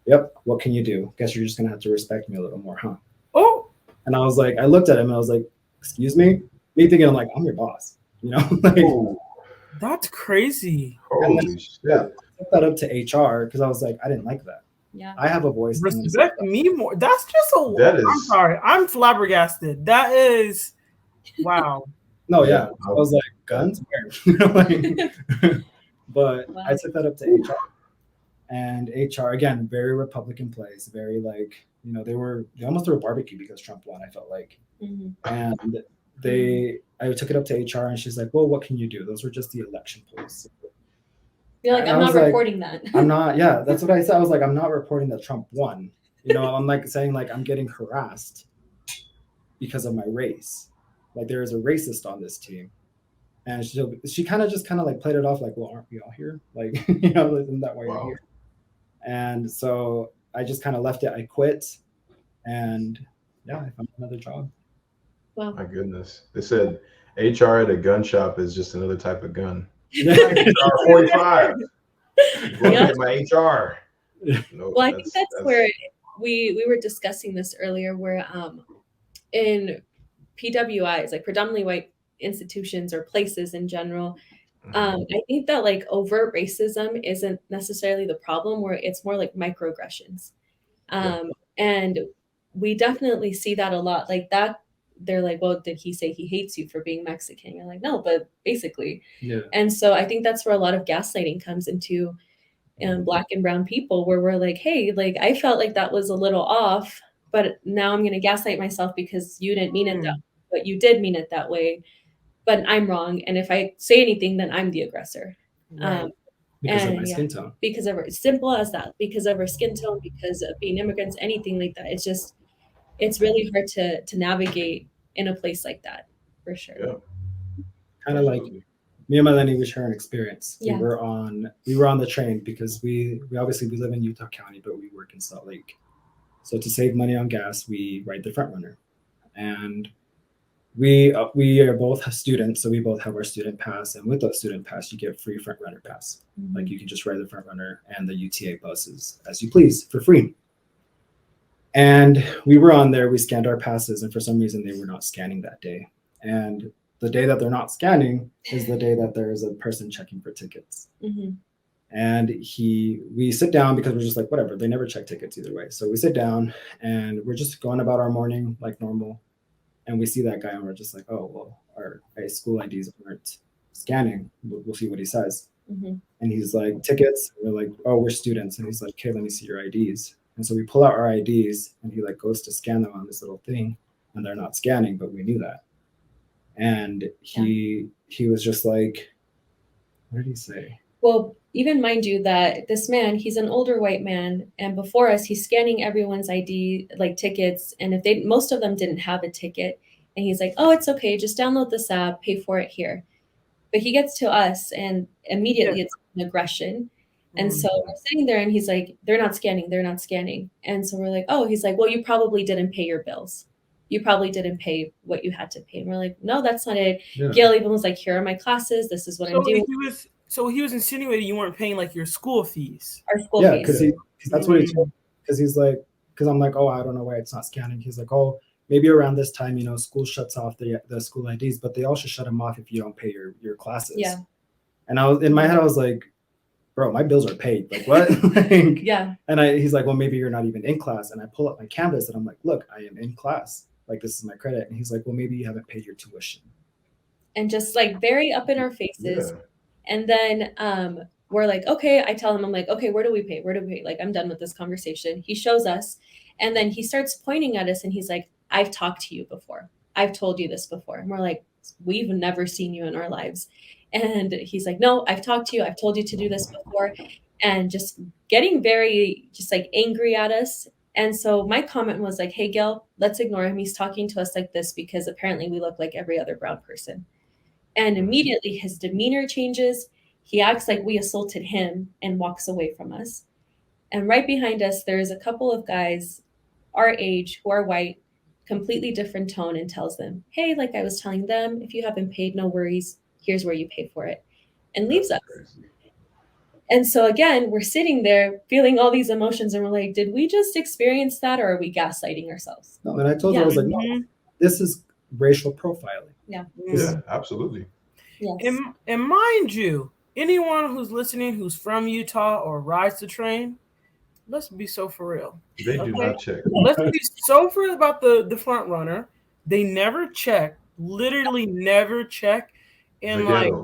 yep, what can you do? Guess you're just going to have to respect me a little more, huh? Oh. And I was like, I looked at him and I was like, excuse me? Me thinking, I'm like, I'm your boss. You know? Like, that's crazy. Holy shit. Yeah, I took that up to HR because I was like, I didn't like that. Yeah. I have a voice. Respect me more. That's just a that is, I'm sorry. I'm flabbergasted. That is wow. No, yeah. I was like, guns? Where? Like, but wow. I took that up to HR. And HR, again, very Republican place, very like, you know, they almost threw a barbecue because Trump won, I felt like. And I took it up to HR and she's like, well, what can you do? Those were just the election polls. You're like, I'm not reporting that. I'm not, yeah, that's what I said. I was like, I'm not reporting that Trump won. You know, I'm like saying like, I'm getting harassed because of my race. Like there is a racist on this team. And she kind of like played it off like, well, aren't we all here? Like, you know, isn't that why you're here? And so I just kind of left it. I quit. And yeah, I found another job. Wow. My goodness. They said HR at a gun shop is just another type of gun. HR 45. Go get my HR. No, well, I think that's where we were discussing this earlier, where in PWIs, like predominantly white institutions or places in general, I think that like overt racism isn't necessarily the problem, where it's more like microaggressions. And we definitely see that a lot. Like that, they're like, well, did he say he hates you for being Mexican? You're like, no, but basically. Yeah. And so I think that's where a lot of gaslighting comes into Black and brown people, where we're like, hey, like I felt like that was a little off, but now I'm going to gaslight myself because you didn't mean it that way, but you did mean it that way. But I'm wrong. And if I say anything, then I'm the aggressor. Right. Because of my skin tone. Because of our, simple as that, because of our skin tone, because of being immigrants, anything like that. It's just, it's really hard to navigate in a place like that, for sure. Yeah. Kind of like me and Maleny, we share an experience. Yeah. We were on the train because we obviously we live in Utah County, but we work in Salt Lake. So to save money on gas, we ride the front runner. And we are both students, so we both have our student pass, and with that student pass, you get free front runner pass. Like you can just ride the front runner and the UTA buses as you please for free. And we were on there, we scanned our passes, and for some reason they were not scanning that day. And the day that they're not scanning is the day that there is a person checking for tickets. And we sit down because we're just like, whatever, they never check tickets either way. So we sit down and we're just going about our morning like normal. And we see that guy and we're just like, oh, well, our school IDs aren't scanning. We'll see what he says. And he's like, tickets? And we're like, oh, we're students. And he's like, okay, let me see your IDs. And so we pull out our IDs and he like goes to scan them on this little thing and they're not scanning, but we knew that. And he was just like, what did he say? Well, even mind you that this man, he's an older white man, and before us, he's scanning everyone's ID, like tickets, and if they, most of them didn't have a ticket, and he's like, "Oh, it's okay, just download this app, pay for it here." But he gets to us, and Yeah. immediately it's an aggression. And so we're sitting there, and he's like, "They're not scanning, they're not scanning." And so we're like, "Oh," he's like, "Well, you probably didn't pay your bills. You probably didn't pay what you had to pay." And we're like, "No, that's not it." Yeah. Gail even was like, "Here are my classes. This is what I'm doing." So he was insinuating you weren't paying like your school fees. Our school Yeah, fees. because that's what he told me. Because he's like, because I'm like, oh, I don't know why it's not scanning. He's like, oh, maybe around this time, you know, school shuts off the school IDs, but they also shut them off if you don't pay your classes. Yeah. And I was in my head, I was like, bro, my bills are paid. Like what? Like, Yeah. And he's like, well, maybe you're not even in class. And I pull up my Canvas and I'm like, look, I am in class. Like this is my credit. And he's like, well, maybe you haven't paid your tuition. And just like very up in our faces. Yeah. And then we're like, okay, I tell him, I'm like, okay, where do we pay? Where do we pay? Like, I'm done with this conversation. He shows us, and then he starts pointing at us and he's like, I've talked to you before. I've told you this before. And we're like, we've never seen you in our lives. And he's like, no, I've talked to you. I've told you to do this before. And just getting very just like angry at us. And so my comment was like, hey, Gil, let's ignore him. He's talking to us like this because apparently we look like every other brown person. And immediately his demeanor changes. He acts like we assaulted him and walks away from us. And right behind us, there's a couple of guys our age who are white, completely different tone, and tells them, hey, like I was telling them, if you haven't paid, no worries. Here's where you pay for it. And leaves us. And so again, we're sitting there feeling all these emotions and we're like, did we just experience that or are we gaslighting ourselves? No, and I told him, I was like, no, this is racial profiling. Yeah. Yeah, absolutely. Yes. And mind you, anyone who's listening who's from Utah or rides the train, let's be so for real. They do not check. Let's be so for real about the front runner. They never check, literally never check. And like,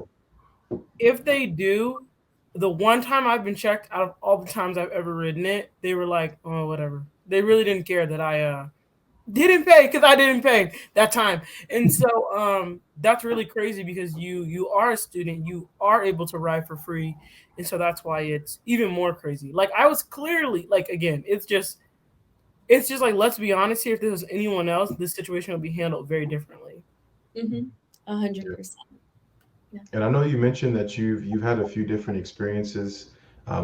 if they do, the one time I've been checked out of all the times I've ever ridden it, they were like, oh, whatever. They really didn't care that I didn't pay because I didn't pay that time. And so that's really crazy because you are a student, you are able to ride for free. And so that's why it's even more crazy. Like I was clearly like, again, it's just like, let's be honest here. If this was anyone else, this situation would be handled very differently. 100%. Yeah. And I know you mentioned that you've had a few different experiences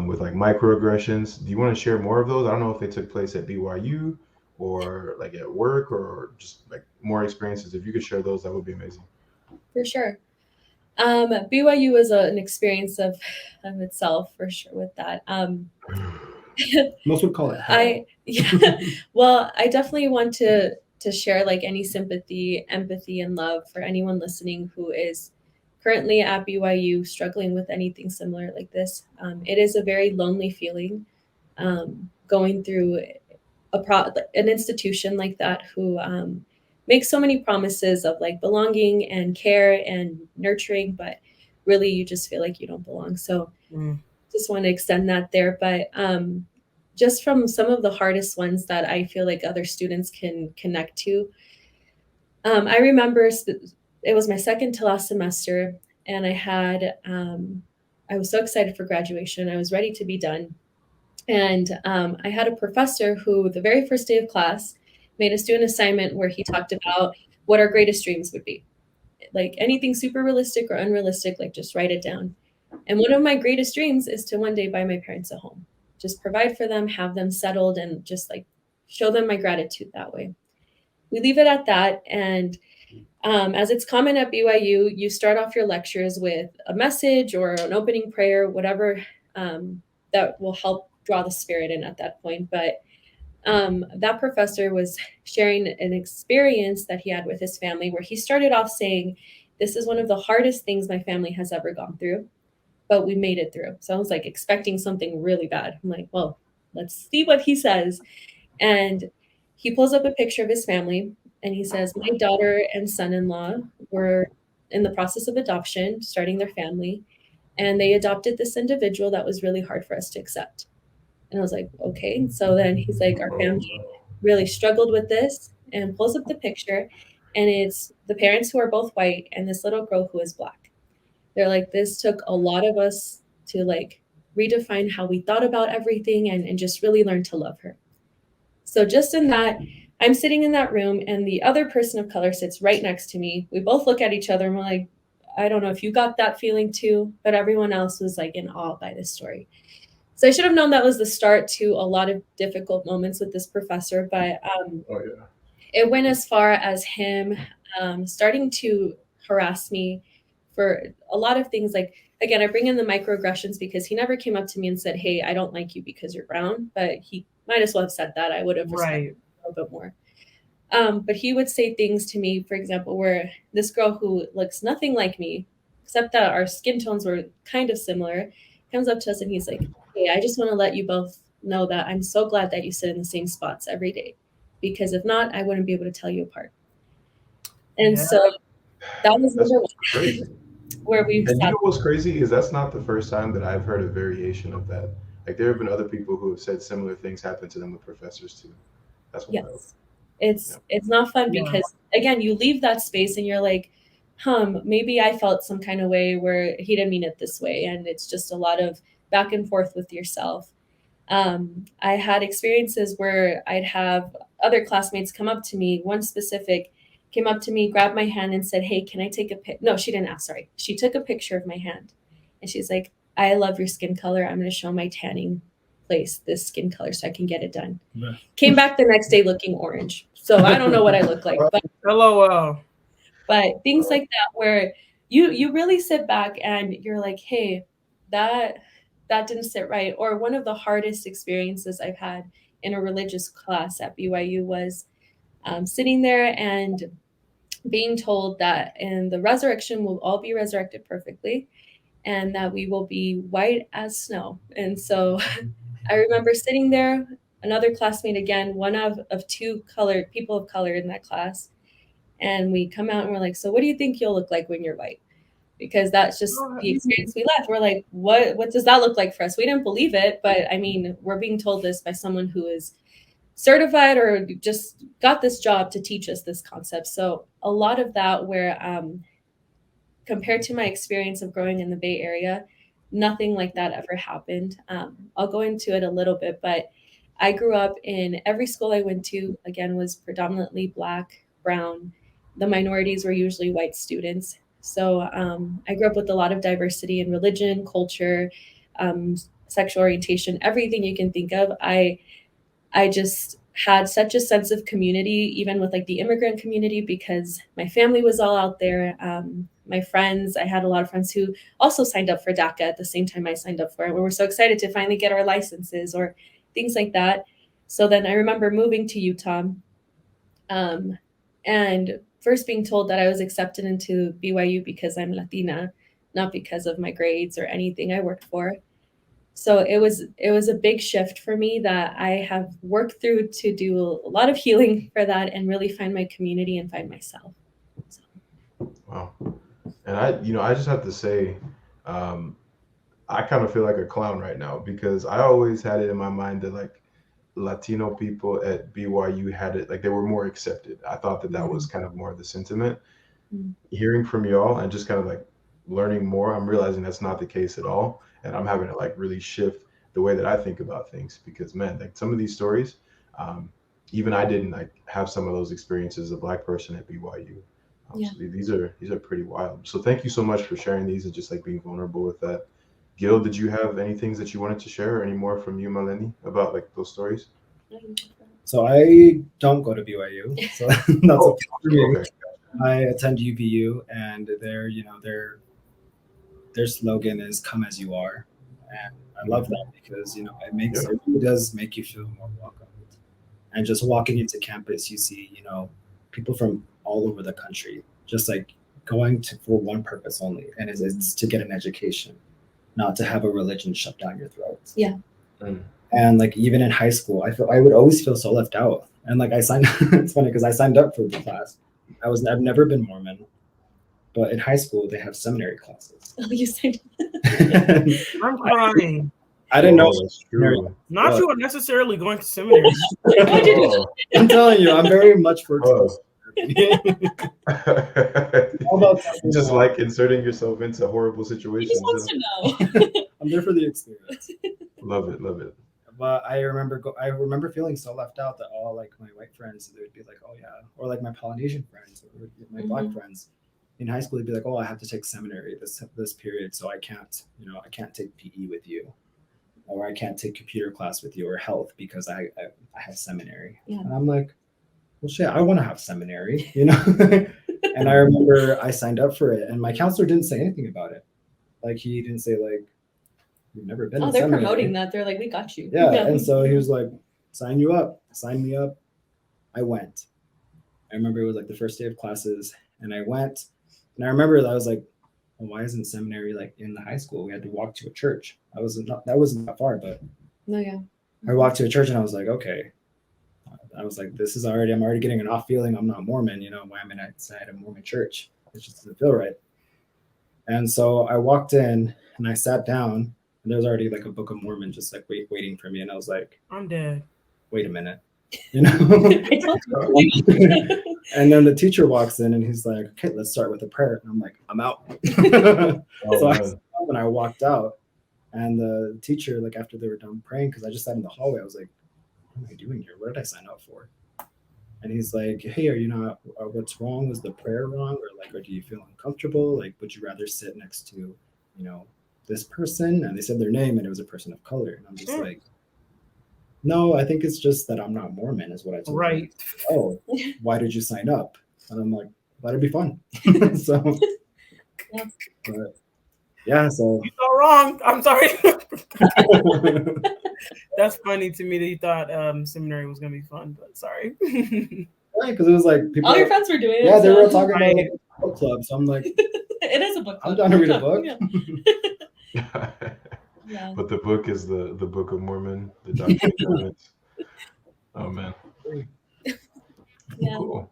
with like microaggressions. Do you want to share more of those? I don't know if they took place at BYU or like at work or just like more experiences. If you could share those, that would be amazing. For sure. BYU was an experience of itself for sure with that. Most would call it hell. Well, I definitely want to share like any sympathy, empathy, and love for anyone listening who is currently at BYU struggling with anything similar like this. It is a very lonely feeling going through an institution like that who makes so many promises of like belonging and care and nurturing, but really you just feel like you don't belong. So just want to extend that there. But just from some of the hardest ones that I feel like other students can connect to, I remember it was my second to last semester, and I was so excited for graduation. I was ready to be done. And I had a professor who, the very first day of class, made us do an assignment where he talked about what our greatest dreams would be. Like anything super realistic or unrealistic, like just write it down. And one of my greatest dreams is to one day buy my parents a home, just provide for them, have them settled, and just like show them my gratitude that way. We leave it at that. And as it's common at BYU, you start off your lectures with a message or an opening prayer, whatever that will help draw the spirit in at that point. But that professor was sharing an experience that he had with his family where he started off saying, this is one of the hardest things my family has ever gone through, but we made it through. So I was like expecting something really bad. I'm like, well, let's see what he says. And he pulls up a picture of his family and he says, my daughter and son-in-law were in the process of adoption, starting their family, and they adopted this individual that was really hard for us to accept. And I was like, okay. So then he's like, our family really struggled with this, and pulls up the picture. And it's the parents who are both white and this little girl who is black. They're like, this took a lot of us to like redefine how we thought about everything and just really learn to love her. So just in that, I'm sitting in that room and the other person of color sits right next to me. We both look at each other and we're like, I don't know if you got that feeling too, but everyone else was like in awe by this story. So I should have known that was the start to a lot of difficult moments with this professor, but it went as far as him starting to harass me for a lot of things. Like, again, I bring in the microaggressions because he never came up to me and said, hey, I don't like you because you're brown, but he might as well have said that. I would have respected a little bit more. But he would say things to me, for example, where this girl who looks nothing like me, except that our skin tones were kind of similar, comes up to us and he's like, hey, I just want to let you both know that I'm so glad that you sit in the same spots every day, because if not, I wouldn't be able to tell you apart. And so that was number one. Crazy. Where we've and you know what's crazy is that's not the first time that I've heard a variation of that. Like there have been other people who have said similar things happen to them with professors too. That's what it's not fun because again, you leave that space and you're like, maybe I felt some kind of way where he didn't mean it this way. And it's just a lot of back and forth with yourself. I had experiences where I'd have other classmates come up to me. One specific came up to me, grabbed my hand and said, hey, can I take a pic? No, she didn't ask, sorry. She took a picture of my hand and she's like, I love your skin color. I'm going to show my tanning place this skin color so I can get it done. Yeah. Came back the next day looking orange. So I don't know what I look like. But LOL. But things like that where you really sit back and you're like, hey, that didn't sit right. Or one of the hardest experiences I've had in a religious class at BYU was sitting there and being told that in the resurrection we'll all be resurrected perfectly and that we will be white as snow. And so I remember sitting there, another classmate, again, one of two people of color in that class. And we come out and we're like, so what do you think you'll look like when you're white? Because that's just the experience we left. We're like, what does that look like for us? We didn't believe it, but I mean, we're being told this by someone who is certified or just got this job to teach us this concept. So a lot of that where compared to my experience of growing in the Bay Area, nothing like that ever happened. I'll go into it a little bit, but I grew up in every school I went to, again, was predominantly Black, brown. The minorities were usually white students. So I grew up with a lot of diversity in religion, culture, sexual orientation, everything you can think of. I just had such a sense of community, even with like the immigrant community, because my family was all out there. My friends, I had a lot of friends who also signed up for DACA at the same time I signed up for it. We were so excited to finally get our licenses or things like that. So then I remember moving to Utah and first being told that I was accepted into BYU because I'm Latina, not because of my grades or anything I worked for. So it was a big shift for me that I have worked through to do a lot of healing for that and really find my community and find myself. So. Wow. And I just have to say, I kind of feel like a clown right now because I always had it in my mind that like Latino people at BYU had it, like they were more accepted. I thought that was kind of more of the sentiment. Hearing from y'all and just kind of like learning more, I'm realizing that's not the case at all. And I'm having to like really shift the way that I think about things because man, like some of these stories, even I didn't like have some of those experiences as a Black person at BYU. So these are pretty wild. So thank you so much for sharing these and just like being vulnerable with that. Gil, did you have any things that you wanted to share or any more from you, Maleny, about like those stories? So I don't go to BYU, so that's a for me. Okay. I attend UVU, and their slogan is "Come as you are," and I love that because it really does make you feel more welcomed. And just walking into campus, you see people from all over the country, just like going for one purpose only, and it's to get an education, not to have a religion shut down your throat. Yeah. And like even in high school, I would always feel so left out. And like it's funny because I signed up for the class. I've never been Mormon, but in high school they have seminary classes. Oh, you said. I'm crying. I didn't know. That's true. Not you are necessarily going to seminary. I'm telling you, I'm very much for just like inserting yourself into horrible situations. He just wants to know. I'm there for the experience. Love it, love it. But I remember feeling so left out that all like my white friends, they would be like, oh yeah, or like my Polynesian friends, or my black friends in high school, they'd be like, oh, I have to take seminary this period, so I can't take PE with you, or I can't take computer class with you, or health because I have seminary. Yeah. And I'm like, well, shit, I want to have seminary, you know. And I remember I signed up for it, and my counselor didn't say anything about it. Like he didn't say like, you've never been. Oh, they're seminary. Promoting that. They're like, we got you. Yeah. And so he was like, sign me up. I went. I remember it was like the first day of classes, and I went, and I remember that I was like, well, why isn't seminary like in the high school? We had to walk to a church. That wasn't that far, but no, yeah. I walked to a church, and I was like, okay. I was like, I'm already getting an off feeling. I'm not Mormon, you know, why am I inside a Mormon church? It just doesn't feel right. And so I walked in and I sat down, and there was already like a Book of Mormon just like waiting for me. And I was like, I'm dead. Wait a minute, you know? And then the teacher walks in and he's like, okay, let's start with a prayer. And I'm like, I'm out. So I sat up and I walked out, and the teacher, like after they were done praying, because I just sat in the hallway, I was like, what am I doing here? What did I sign up for? And he's like, hey, are you not, what's wrong? Was the prayer wrong? Or do you feel uncomfortable? Like, would you rather sit next to, you know, this person? And they said their name, and it was a person of color. And I'm just like, no, I think it's just that I'm not Mormon is what I told Right. him. Oh, why did you sign up? And I'm like, let it be fun. So, yeah. But yeah, so. You thought wrong. I'm sorry. That's funny to me that you thought seminary was gonna be fun, but sorry. Right, because it was like all your friends were doing it. Yeah, they were talking about like, a book club, so I'm like, it is a book club. I'm down to read a book. Yeah. Yeah. But the book is the Book of Mormon, the Doctrine. Oh man. Yeah. Cool.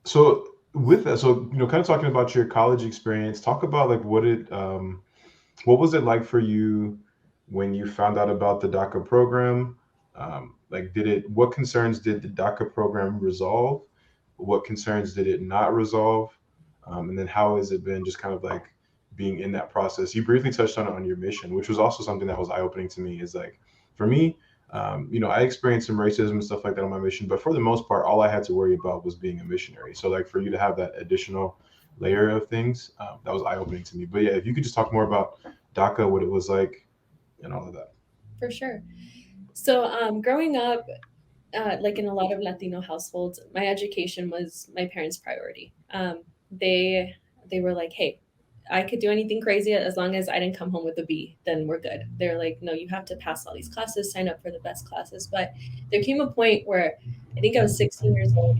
So with that, so you know, kind of talking about your college experience, talk about like what was it like for you when you found out about the DACA program? Like, what concerns did the DACA program resolve? What concerns did it not resolve? And then how has it been just kind of like being in that process? You briefly touched on it on your mission, which was also something that was eye-opening to me. Is like, for me, you know, I experienced some racism and stuff like that on my mission, but for the most part, all I had to worry about was being a missionary. So like for you to have that additional layer of things, that was eye-opening to me. But yeah, if you could just talk more about DACA, what it was like, and all of that. For sure. So growing up, like in a lot of Latino households, my education was my parents' priority. They were like, hey, I could do anything crazy as long as I didn't come home with a B, then we're good. They're like, no, you have to pass all these classes, sign up for the best classes. But there came a point where I think I was 16 years old,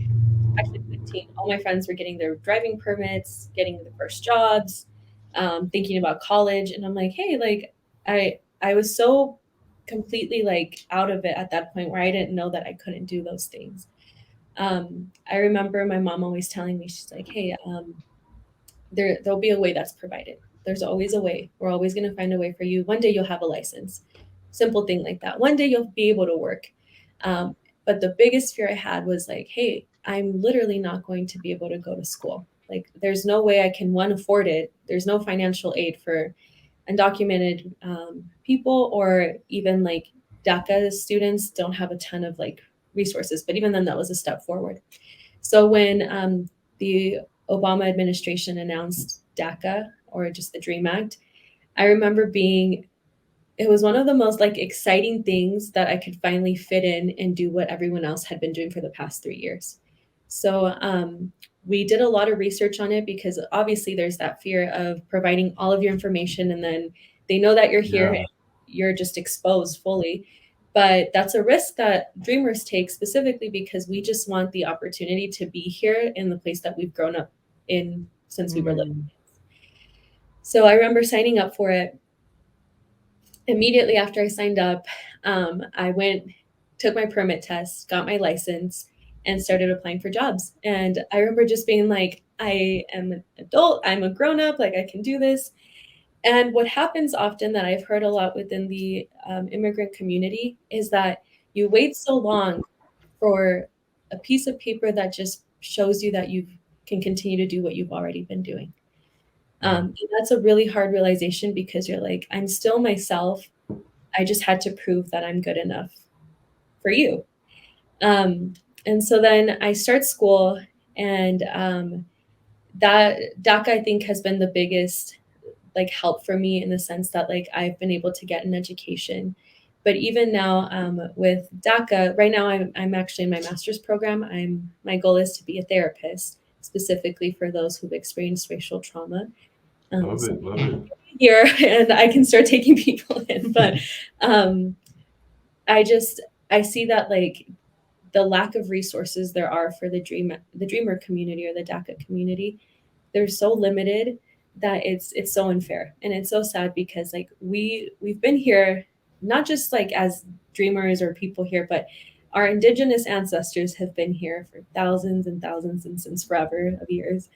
actually 15. All my friends were getting their driving permits, getting their first jobs, thinking about college. And I'm like, hey, like I was so completely like out of it at that point where I didn't know that I couldn't do those things. I remember my mom always telling me, she's like, hey, there'll be a way that's provided. There's always a way. We're always going to find a way for you. One day you'll have a license. Simple thing like that. One day you'll be able to work. But the biggest fear I had was like, hey, I'm literally not going to be able to go to school. Like, there's no way I can, afford it. There's no financial aid for undocumented people, or even like DACA students don't have a ton of like resources. But even then, that was a step forward. So when the Obama administration announced DACA, or just the DREAM Act, I remember it was one of the most like exciting things that I could finally fit in and do what everyone else had been doing for the past 3 years. So we did a lot of research on it, because obviously there's that fear of providing all of your information and then they know that you're here and you're just exposed fully. But that's a risk that Dreamers take, specifically because we just want the opportunity to be here in the place that we've grown up in since we were little. So I remember signing up for it. Immediately after I signed up, I took my permit test, got my license, and started applying for jobs. And I remember just being like, I am an adult, I'm a grown-up, like I can do this. And what happens often, that I've heard a lot within the immigrant community, is that you wait so long for a piece of paper that just shows you that you can continue to do what you've already been doing. And that's a really hard realization because you're like, I'm still myself. I just had to prove that I'm good enough for you. And so then I start school, and that DACA, I think, has been the biggest like help for me in the sense that like I've been able to get an education. But even now with DACA, right now I'm actually in my master's program. My goal is to be a therapist, specifically for those who've experienced racial trauma. Love So it. here, and I can start taking people in. But I see that like the lack of resources there are for the dreamer community or the DACA community, they're so limited that it's so unfair, and it's so sad because like we've been here not just like as dreamers or people here, but our indigenous ancestors have been here for thousands and thousands and since forever of years,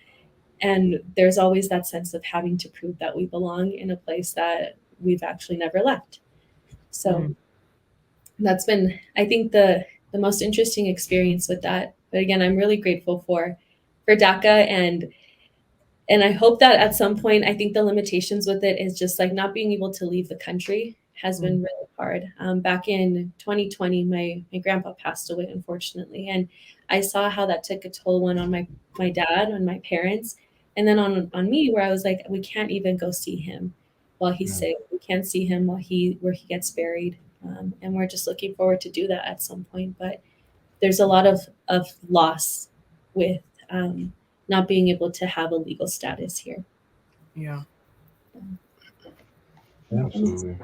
and there's always that sense of having to prove that we belong in a place that we've actually never left. So that's been, I think, the most interesting experience with that. But again, I'm really grateful for DACA, and I hope that at some point, I think the limitations with it is just like not being able to leave the country has been really hard. Back in 2020, my grandpa passed away, unfortunately, and I saw how that took a toll on my dad, on my parents, and then on me, where I was like, we can't even go see him while he's sick. We can't see him where he gets buried, and we're just looking forward to do that at some point. But there's a lot of loss with not being able to have a legal status here. Yeah. Absolutely.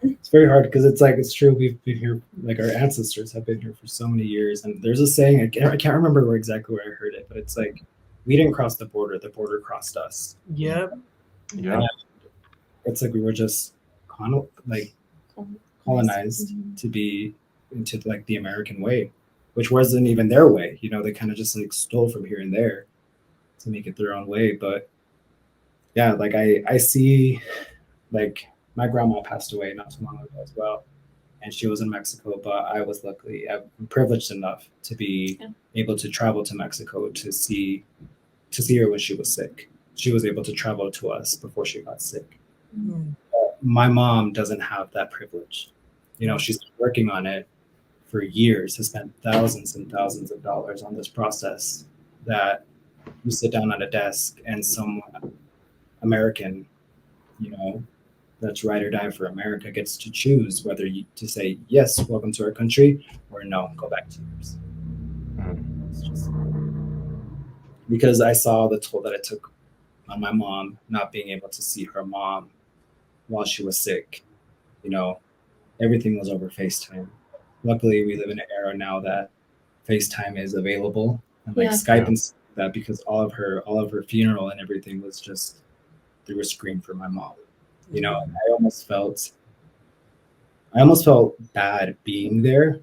It's very hard because it's true. We've been here, like our ancestors have been here for so many years. And there's a saying, I can't remember exactly where I heard it, but it's like, we didn't cross the border crossed us. Yep. Yeah. It's like we were just colonized to be into like the American way, which wasn't even their way. They kind of just like stole from here and there to make it their own way. But yeah, like I see, like my grandma passed away not too long ago as well, and she was in Mexico, but I'm privileged enough to be able to travel to Mexico to see her when she was sick. She was able to travel to us before she got sick. My mom doesn't have that privilege. She's been working on it for years, has spent thousands and thousands of dollars on this process that you sit down at a desk and some American, that's ride or die for America gets to choose whether to say, yes, welcome to our country, or no, go back to yours. It's just, because I saw the toll that it took on my mom not being able to see her mom while she was sick. Everything was over FaceTime. Luckily, we live in an era now that FaceTime is available, and like Skype and that, because all of her funeral and everything was just through a screen for my mom. And I almost felt bad being there,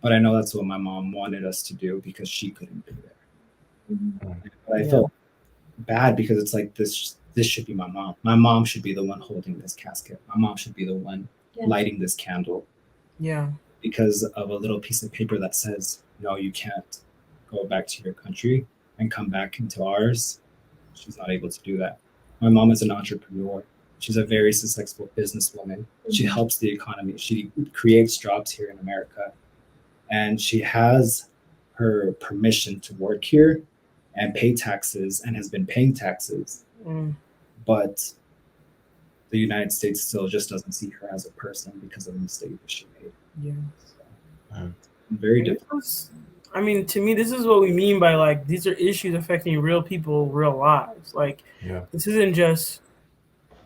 but I know that's what my mom wanted us to do because she couldn't be there. But I felt bad because it's like this should be my mom. My mom should be the one holding this casket. My mom should be the one lighting this candle. Yeah. Because of a little piece of paper that says, no, you can't go back to your country and come back into ours. She's not able to do that. My mom is an entrepreneur. She's a very successful businesswoman. She helps the economy. She creates jobs here in America. And she has her permission to work here and pay taxes and has been paying taxes. But the United States still just doesn't see her as a person because of the mistake that she made. Yeah. Very different. I mean, to me, this is what we mean by like, these are issues affecting real people, real lives. Like, this isn't just,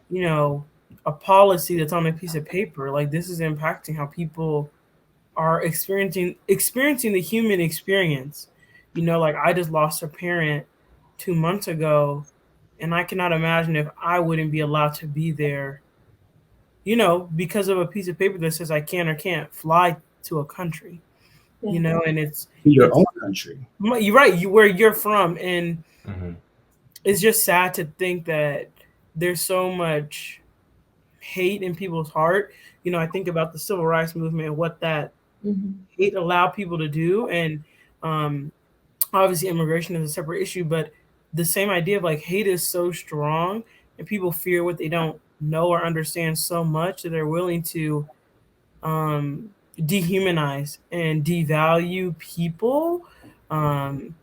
a policy that's on a piece of paper. Like, this is impacting how people are experiencing the human experience. Like I just lost a parent 2 months ago, and I cannot imagine if I wouldn't be allowed to be there, because of a piece of paper that says I can or can't fly to a country, and it's your own country. You're right, where you're from. And it's just sad to think that there's so much hate in people's heart. I think about the civil rights movement and what that hate allowed people to do. And obviously immigration is a separate issue, but the same idea of like hate is so strong and people fear what they don't know or understand so much that they're willing to dehumanize and devalue people, and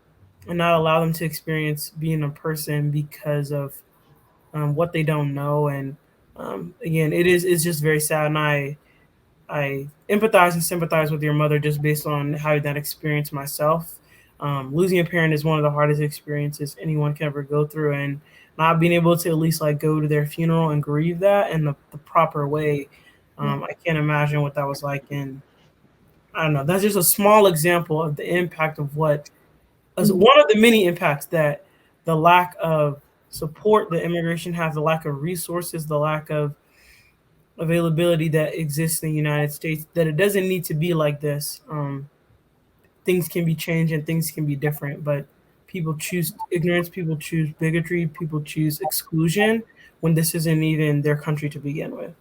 not allow them to experience being a person because of what they don't know. And again, it's just very sad, and I empathize and sympathize with your mother just based on having that experience myself. Losing a parent is one of the hardest experiences anyone can ever go through, and not being able to at least like go to their funeral and grieve that in the proper way. I can't imagine what that was like. And I don't know. That's just a small example of the impact of what, as one of the many impacts that the lack of support that immigration has, the lack of resources, the lack of availability that exists in the United States, that it doesn't need to be like this. Things can be changed and things can be different, but people choose ignorance, people choose bigotry, people choose exclusion when this isn't even their country to begin with.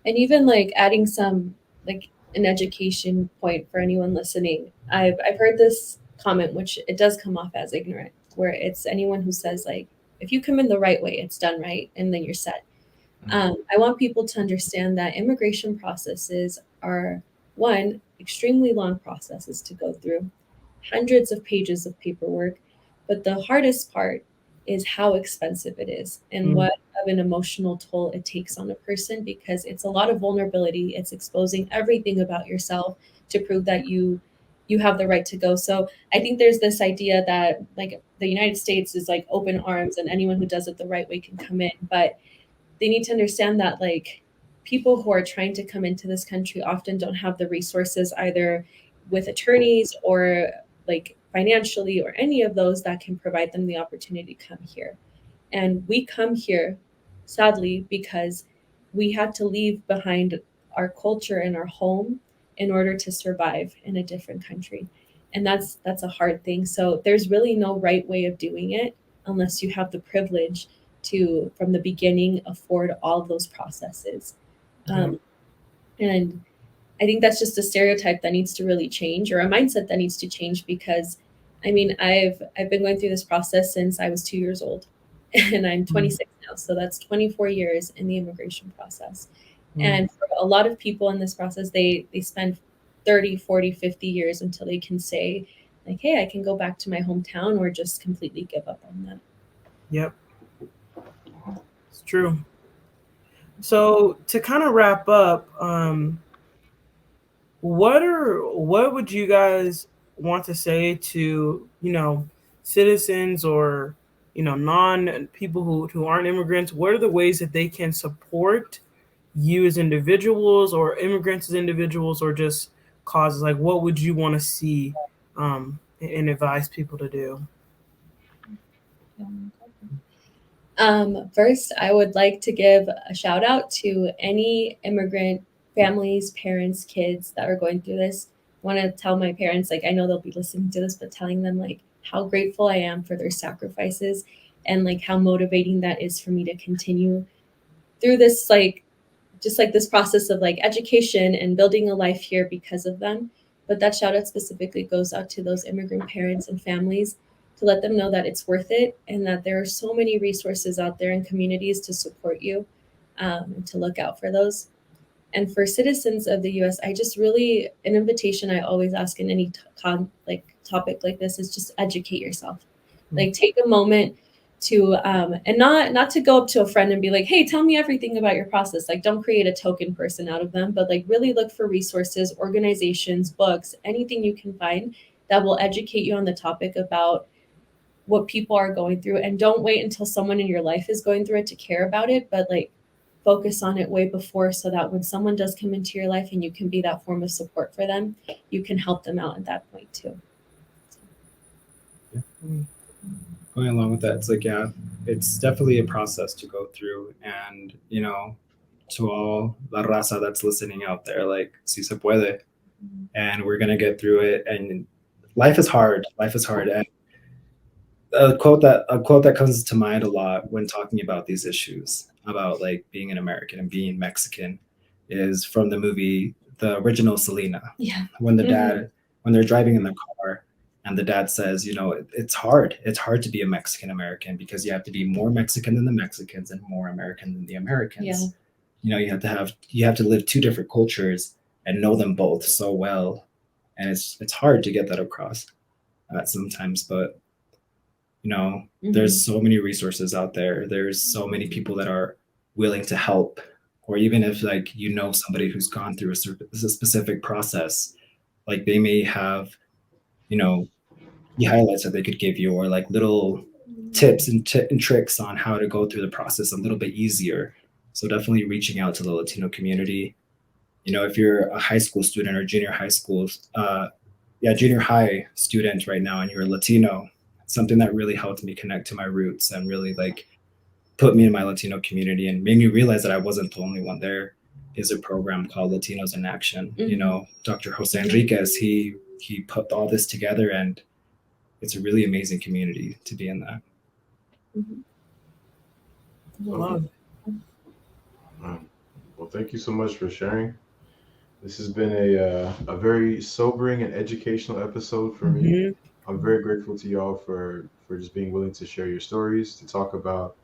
And even like adding some like an education point for anyone listening, I've heard this comment, which it does come off as ignorant, where it's anyone who says like, if you come in the right way, it's done right, and then you're set. I want people to understand that immigration processes are, one, extremely long processes to go through, hundreds of pages of paperwork. But the hardest part is how expensive it is and what of an emotional toll it takes on a person, because it's a lot of vulnerability. It's exposing everything about yourself to prove that you have the right to go. So I think there's this idea that like the United States is like open arms and anyone who does it the right way can come in. But they need to understand that like people who are trying to come into this country often don't have the resources either with attorneys or like financially or any of those that can provide them the opportunity to come here. And we come here sadly because we had to leave behind our culture and our home in order to survive in a different country. And that's a hard thing. So there's really no right way of doing it unless you have the privilege to, from the beginning, afford all of those processes. And I think that's just a stereotype that needs to really change, or a mindset that needs to change, because I mean, I've been going through this process since I was 2 years old, and I'm 26 now. So that's 24 years in the immigration process. And for a lot of people in this process, they spend 30, 40, 50 years until they can say like, hey, I can go back to my hometown, or just completely give up on that. Yep. It's true. So to kind of wrap up, what would you guys want to say to, citizens or, non people who aren't immigrants? What are the ways that they can support you as individuals, or immigrants as individuals, or just causes? Like, what would you want to see and advise people to do? First, I would like to give a shout out to any immigrant families, parents, kids that are going through this. I want to tell my parents, like, I know they'll be listening to this, but telling them like how grateful I am for their sacrifices, and like how motivating that is for me to continue through this, like just like this process of like education and building a life here because of them. But that shout out specifically goes out to those immigrant parents and families, to let them know that it's worth it, and that there are so many resources out there in communities to support you, and to look out for those. And for citizens of the U.S., I just really, an invitation I always ask in any topic like this is just educate yourself. Like take a moment to, and not to go up to a friend and be like, hey, tell me everything about your process. Like don't create a token person out of them, but like really look for resources, organizations, books, anything you can find that will educate you on the topic about what people are going through. And don't wait until someone in your life is going through it to care about it, but like focus on it way before, so that when someone does come into your life and you can be that form of support for them, you can help them out at that point too. Going along with that, it's like, yeah, it's definitely a process to go through. And, to all la raza that's listening out there, like, si se puede. And we're going to get through it. And life is hard. Life is hard. And a quote that comes to mind a lot when talking about these issues, about like being an American and being Mexican, is from the movie, the original Selena. Yeah. When the dad, when they're driving in the car, And the dad says, it's hard. It's hard to be a Mexican American because you have to be more Mexican than the Mexicans and more American than the Americans. Yeah. You have to live two different cultures and know them both so well. And it's hard to get that across sometimes, but there's so many resources out there. There's so many people that are willing to help, or even if somebody who's gone through a specific process, like they may have, the highlights that they could give you, or like little tips and tricks on how to go through the process a little bit easier. So definitely reaching out to the Latino community. If you're a high school student or junior high student right now and you're Latino, something that really helped me connect to my roots and really put me in my Latino community and made me realize that I wasn't the only one there is a program called Latinos in Action. Dr. Jose Enriquez, he put all this together, and it's a really amazing community to be in that. Wow. Well, thank you so much for sharing. This has been a very sobering and educational episode for me. I'm very grateful to y'all for just being willing to share your stories, to talk about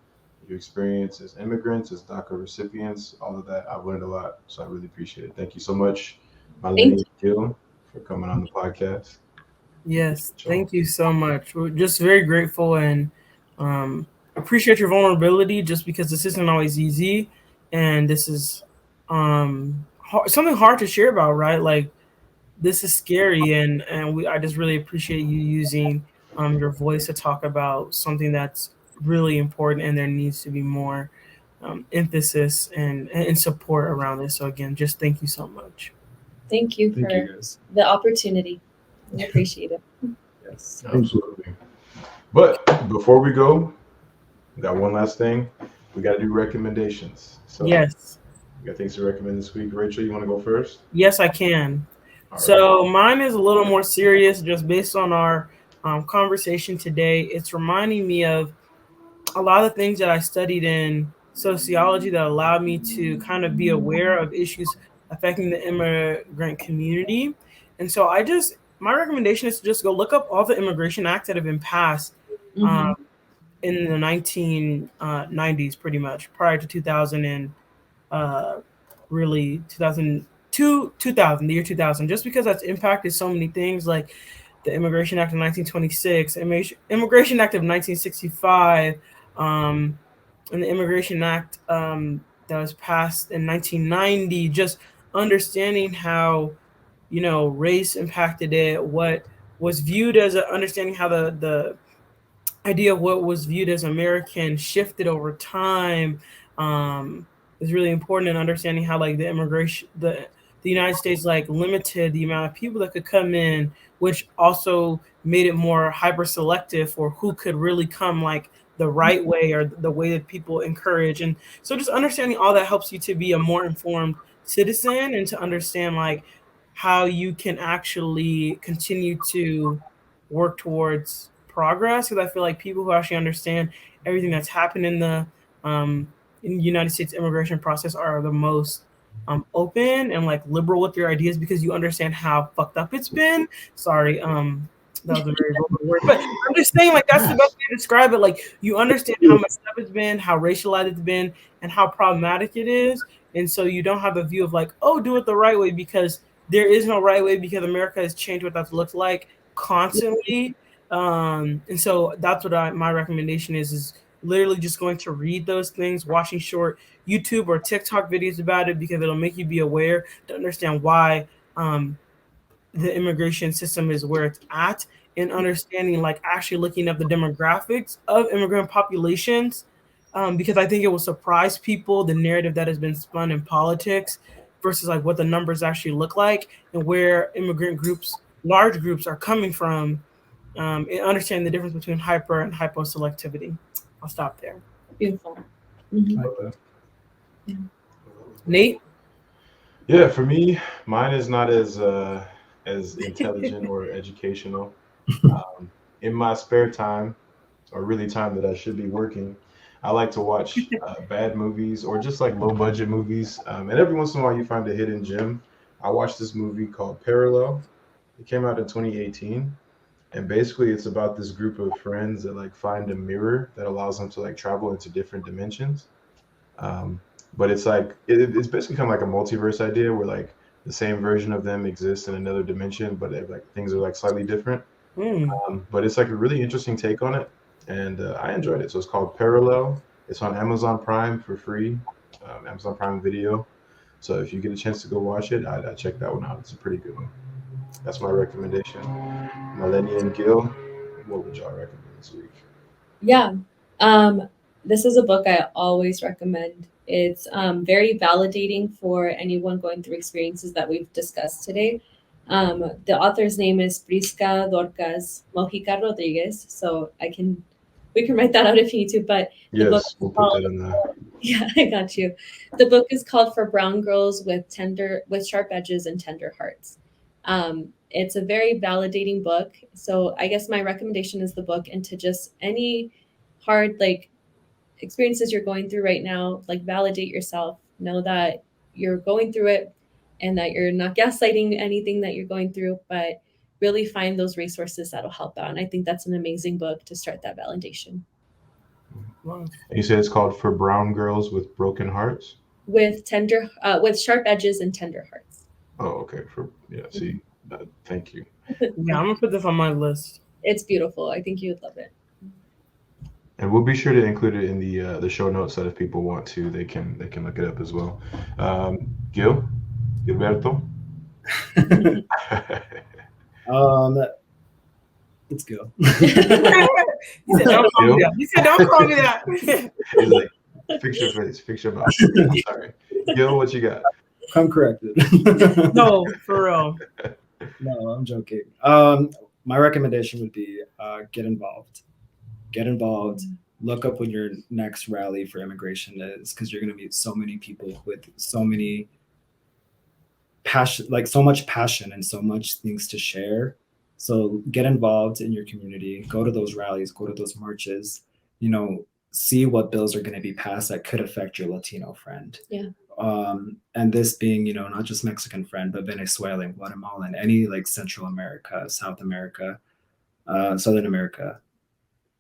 your experience as immigrants, as DACA recipients, all of that. I've learned a lot, so I really appreciate it. Thank you so much, Maleny and Gil, for coming on the podcast. Yes, thank you so much. We're just very grateful and appreciate your vulnerability, just because this isn't always easy, and this is something hard to share about, right? Like, this is scary, and I just really appreciate you using your voice to talk about something that's really important, and there needs to be more emphasis and support around this. So again, just thank you so much. Thank you for the opportunity. I appreciate it. Yes, absolutely. But before we go, we got one last thing. We got to do recommendations. So yes, we got things to recommend this week. Rachel, you want to go first? Yes, I can. All So right. mine is a little more serious, just based on our conversation today. It's reminding me of a lot of things that I studied in sociology that allowed me to kind of be aware of issues affecting the immigrant community. And so my recommendation is to just go look up all the immigration acts that have been passed in the 1990s, pretty much, prior to 2000 and really 2000, the year 2000, just because that's impacted so many things, like the Immigration Act of 1926, Immigration Act of 1965, and the Immigration Act that was passed in 1990, just understanding how, race impacted it, what was viewed as understanding how the idea of what was viewed as American shifted over time, is really important in understanding how the United States limited the amount of people that could come in, which also made it more hyper selective for who could really come the right way, or the way that people encourage. And so just understanding all that helps you to be a more informed citizen, and to understand how you can actually continue to work towards progress. Because I feel like people who actually understand everything that's happened in the United States immigration process are the most open and liberal with their ideas, because you understand how fucked up it's been. Sorry, that was a very vulgar word, but I'm just saying that's the best way to describe it. You understand how messed up it's been, how racialized it's been, and how problematic it is. And so you don't have a view of oh, do it the right way, because there is no right way, because America has changed what that looks like constantly. And so that's what my recommendation is literally just going to read those things, watching short YouTube or TikTok videos about it, because it'll make you be aware to understand why the immigration system is where it's at, and understanding actually looking up the demographics of immigrant populations, because I think it will surprise people, the narrative that has been spun in politics versus what the numbers actually look like, and where immigrant groups, large groups, are coming from, and understanding the difference between hyper and hypo selectivity. I'll stop there. Beautiful. Nate? Yeah, for me, mine is not as intelligent or educational. In my spare time, or really time that I should be working, I like to watch bad movies, or just low budget movies. And every once in a while you find a hidden gem. I watched this movie called Parallel. It came out in 2018. And basically it's about this group of friends that like find a mirror that allows them to like travel into different dimensions. Um, but it's like it's basically kind of like a multiverse idea where like the same version of them exists in another dimension, but like things are like slightly different. Mm. But it's like a really interesting take on it, and I enjoyed it. So it's called Parallel. It's on Amazon Prime for free, Amazon Prime Video. So if you get a chance to go watch it, I'd check that one out. It's a pretty good one. That's my recommendation. Maleny and Gil, what would y'all recommend this week? Yeah. This is a book I always recommend. It's very validating for anyone going through experiences that we've discussed today. The author's name is Prisca Dorcas Mojica Rodriguez. So we can write that out if you need to. But the book Yes, we'll put that in the. yeah, I got you. The book is called For Brown Girls with Sharp Edges and Tender Hearts. It's a very validating book. So I guess my recommendation is the book, and to just any hard like experiences you're going through right now, like validate yourself, know that you're going through it and that you're not gaslighting anything that you're going through, but really find those resources that'll help out. And I think that's an amazing book to start that validation. Wow. You said it's called For Brown Girls with Broken Hearts? With sharp edges and tender hearts. Oh, okay. See, thank you. Yeah, I'm gonna put this on my list. It's beautiful. I think you would love it. And we'll be sure to include it in the show notes so that if people want to, they can look it up as well. Gilberto. Let's go. He said, "Don't call me that." He said, "Don't call me that." He's like, fix your face, fix your mouth. I'm sorry. Gil, what you got? Come corrected. No, for real. No, I'm joking. My recommendation would be get involved. Get involved. Look up when your next rally for immigration is, because you're going to meet so many people with so many passion, like so much passion and so much things to share. So get involved in your community. Go to those rallies. Go to those marches. See what bills are going to be passed that could affect your Latino friend. Yeah. And this being, not just Mexican friend, but Venezuelan, Guatemalan, any like Central America, South America, Southern America.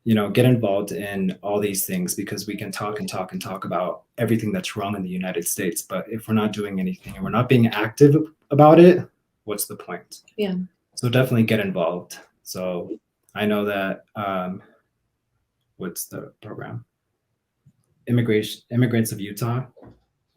Get involved in all these things, because we can talk and talk and talk about everything that's wrong in the United States. But if we're not doing anything and we're not being active about it, what's the point? Yeah. So definitely get involved. So I know that, what's the program? Immigrants of Utah.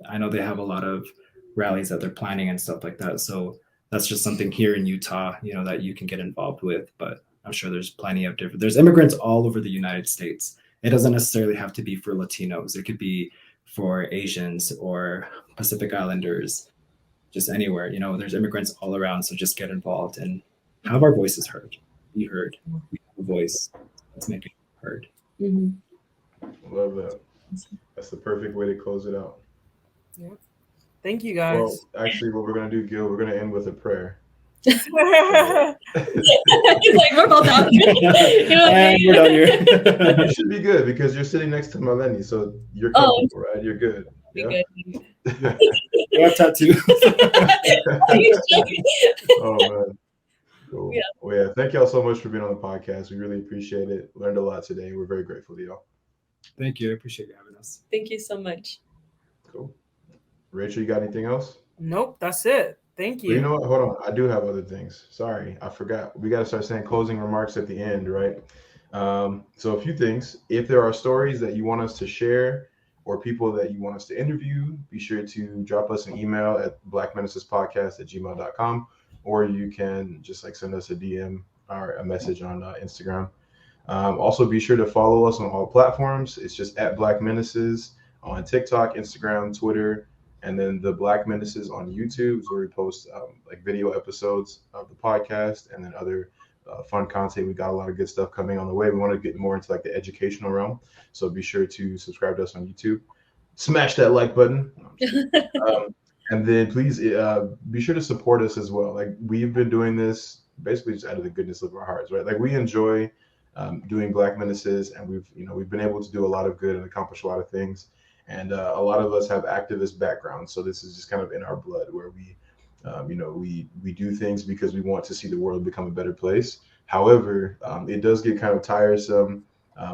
I know they have a lot of rallies that they're planning and stuff like that. So that's just something here in Utah, that you can get involved with. But I'm sure there's plenty of there's immigrants all over the United States. It doesn't necessarily have to be for Latinos. It could be for Asians or Pacific Islanders, just anywhere. There's immigrants all around. So just get involved and have our voices heard. Be heard. We have a voice. Let's make it heard. Mm-hmm. Love that. That's the perfect way to close it out. Yeah. Thank you, guys. Well, actually, what we're going to do, Gil, we're going to end with a prayer. He's like, we're both out. And we're done here. You should be good because you're sitting next to Maleny, so you're comfortable, right? You're good. Good. We have tattoo. Oh man. Cool. Yeah. Well, yeah. Thank y'all so much for being on the podcast. We really appreciate it. Learned a lot today. We're very grateful to y'all. Thank you. I appreciate you having us. Thank you so much. Cool. Rachel, you got anything else? Nope, that's it. Thank you. Well, you know what? Hold on. I do have other things. Sorry, I forgot. We got to start saying closing remarks at the end, right? So a few things. If there are stories that you want us to share or people that you want us to interview, be sure to drop us an email at blackmenacespodcast@gmail.com, or you can just like send us a DM or a message on Instagram. Also, be sure to follow us on all platforms. It's just at Black Menaces on TikTok, Instagram, Twitter, and then the Black Menaces on YouTube, where we post like video episodes of the podcast and then other fun content. We got a lot of good stuff coming on the way. We want to get more into like the educational realm, so be sure to subscribe to us on YouTube. Smash that like button. And then please be sure to support us as well. Like we've been doing this basically just out of the goodness of our hearts, right? Like we enjoy doing Black Menaces, and we've been able to do a lot of good and accomplish a lot of things. And a lot of us have activist backgrounds, so this is just kind of in our blood, where we do things because we want to see the world become a better place. However, it does get kind of tiresome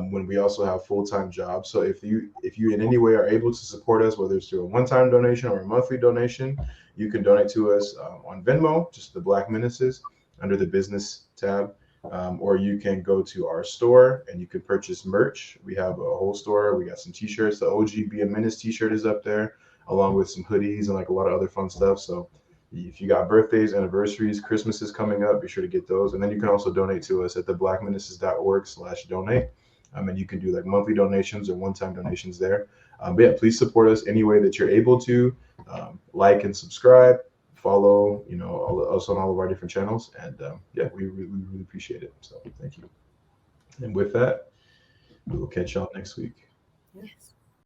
when we also have full-time jobs. So if you in any way are able to support us, whether it's through a one-time donation or a monthly donation, you can donate to us on Venmo, just the Black Menaces, under the business tab. Or you can go to our store and you can purchase merch. We have a whole store. We got some t-shirts. The OG Be a Menace t-shirt is up there, along with some hoodies and like a lot of other fun stuff. So if you got birthdays, anniversaries, Christmas is coming up, be sure to get those. And then you can also donate to us at theblackmenaces.org/donate. And you can do like monthly donations or one-time donations there. But yeah, please support us any way that you're able to. Like and subscribe, follow, us on all of our different channels. And yeah, we really appreciate it. So thank you. And with that, we will catch y'all next week. Yes.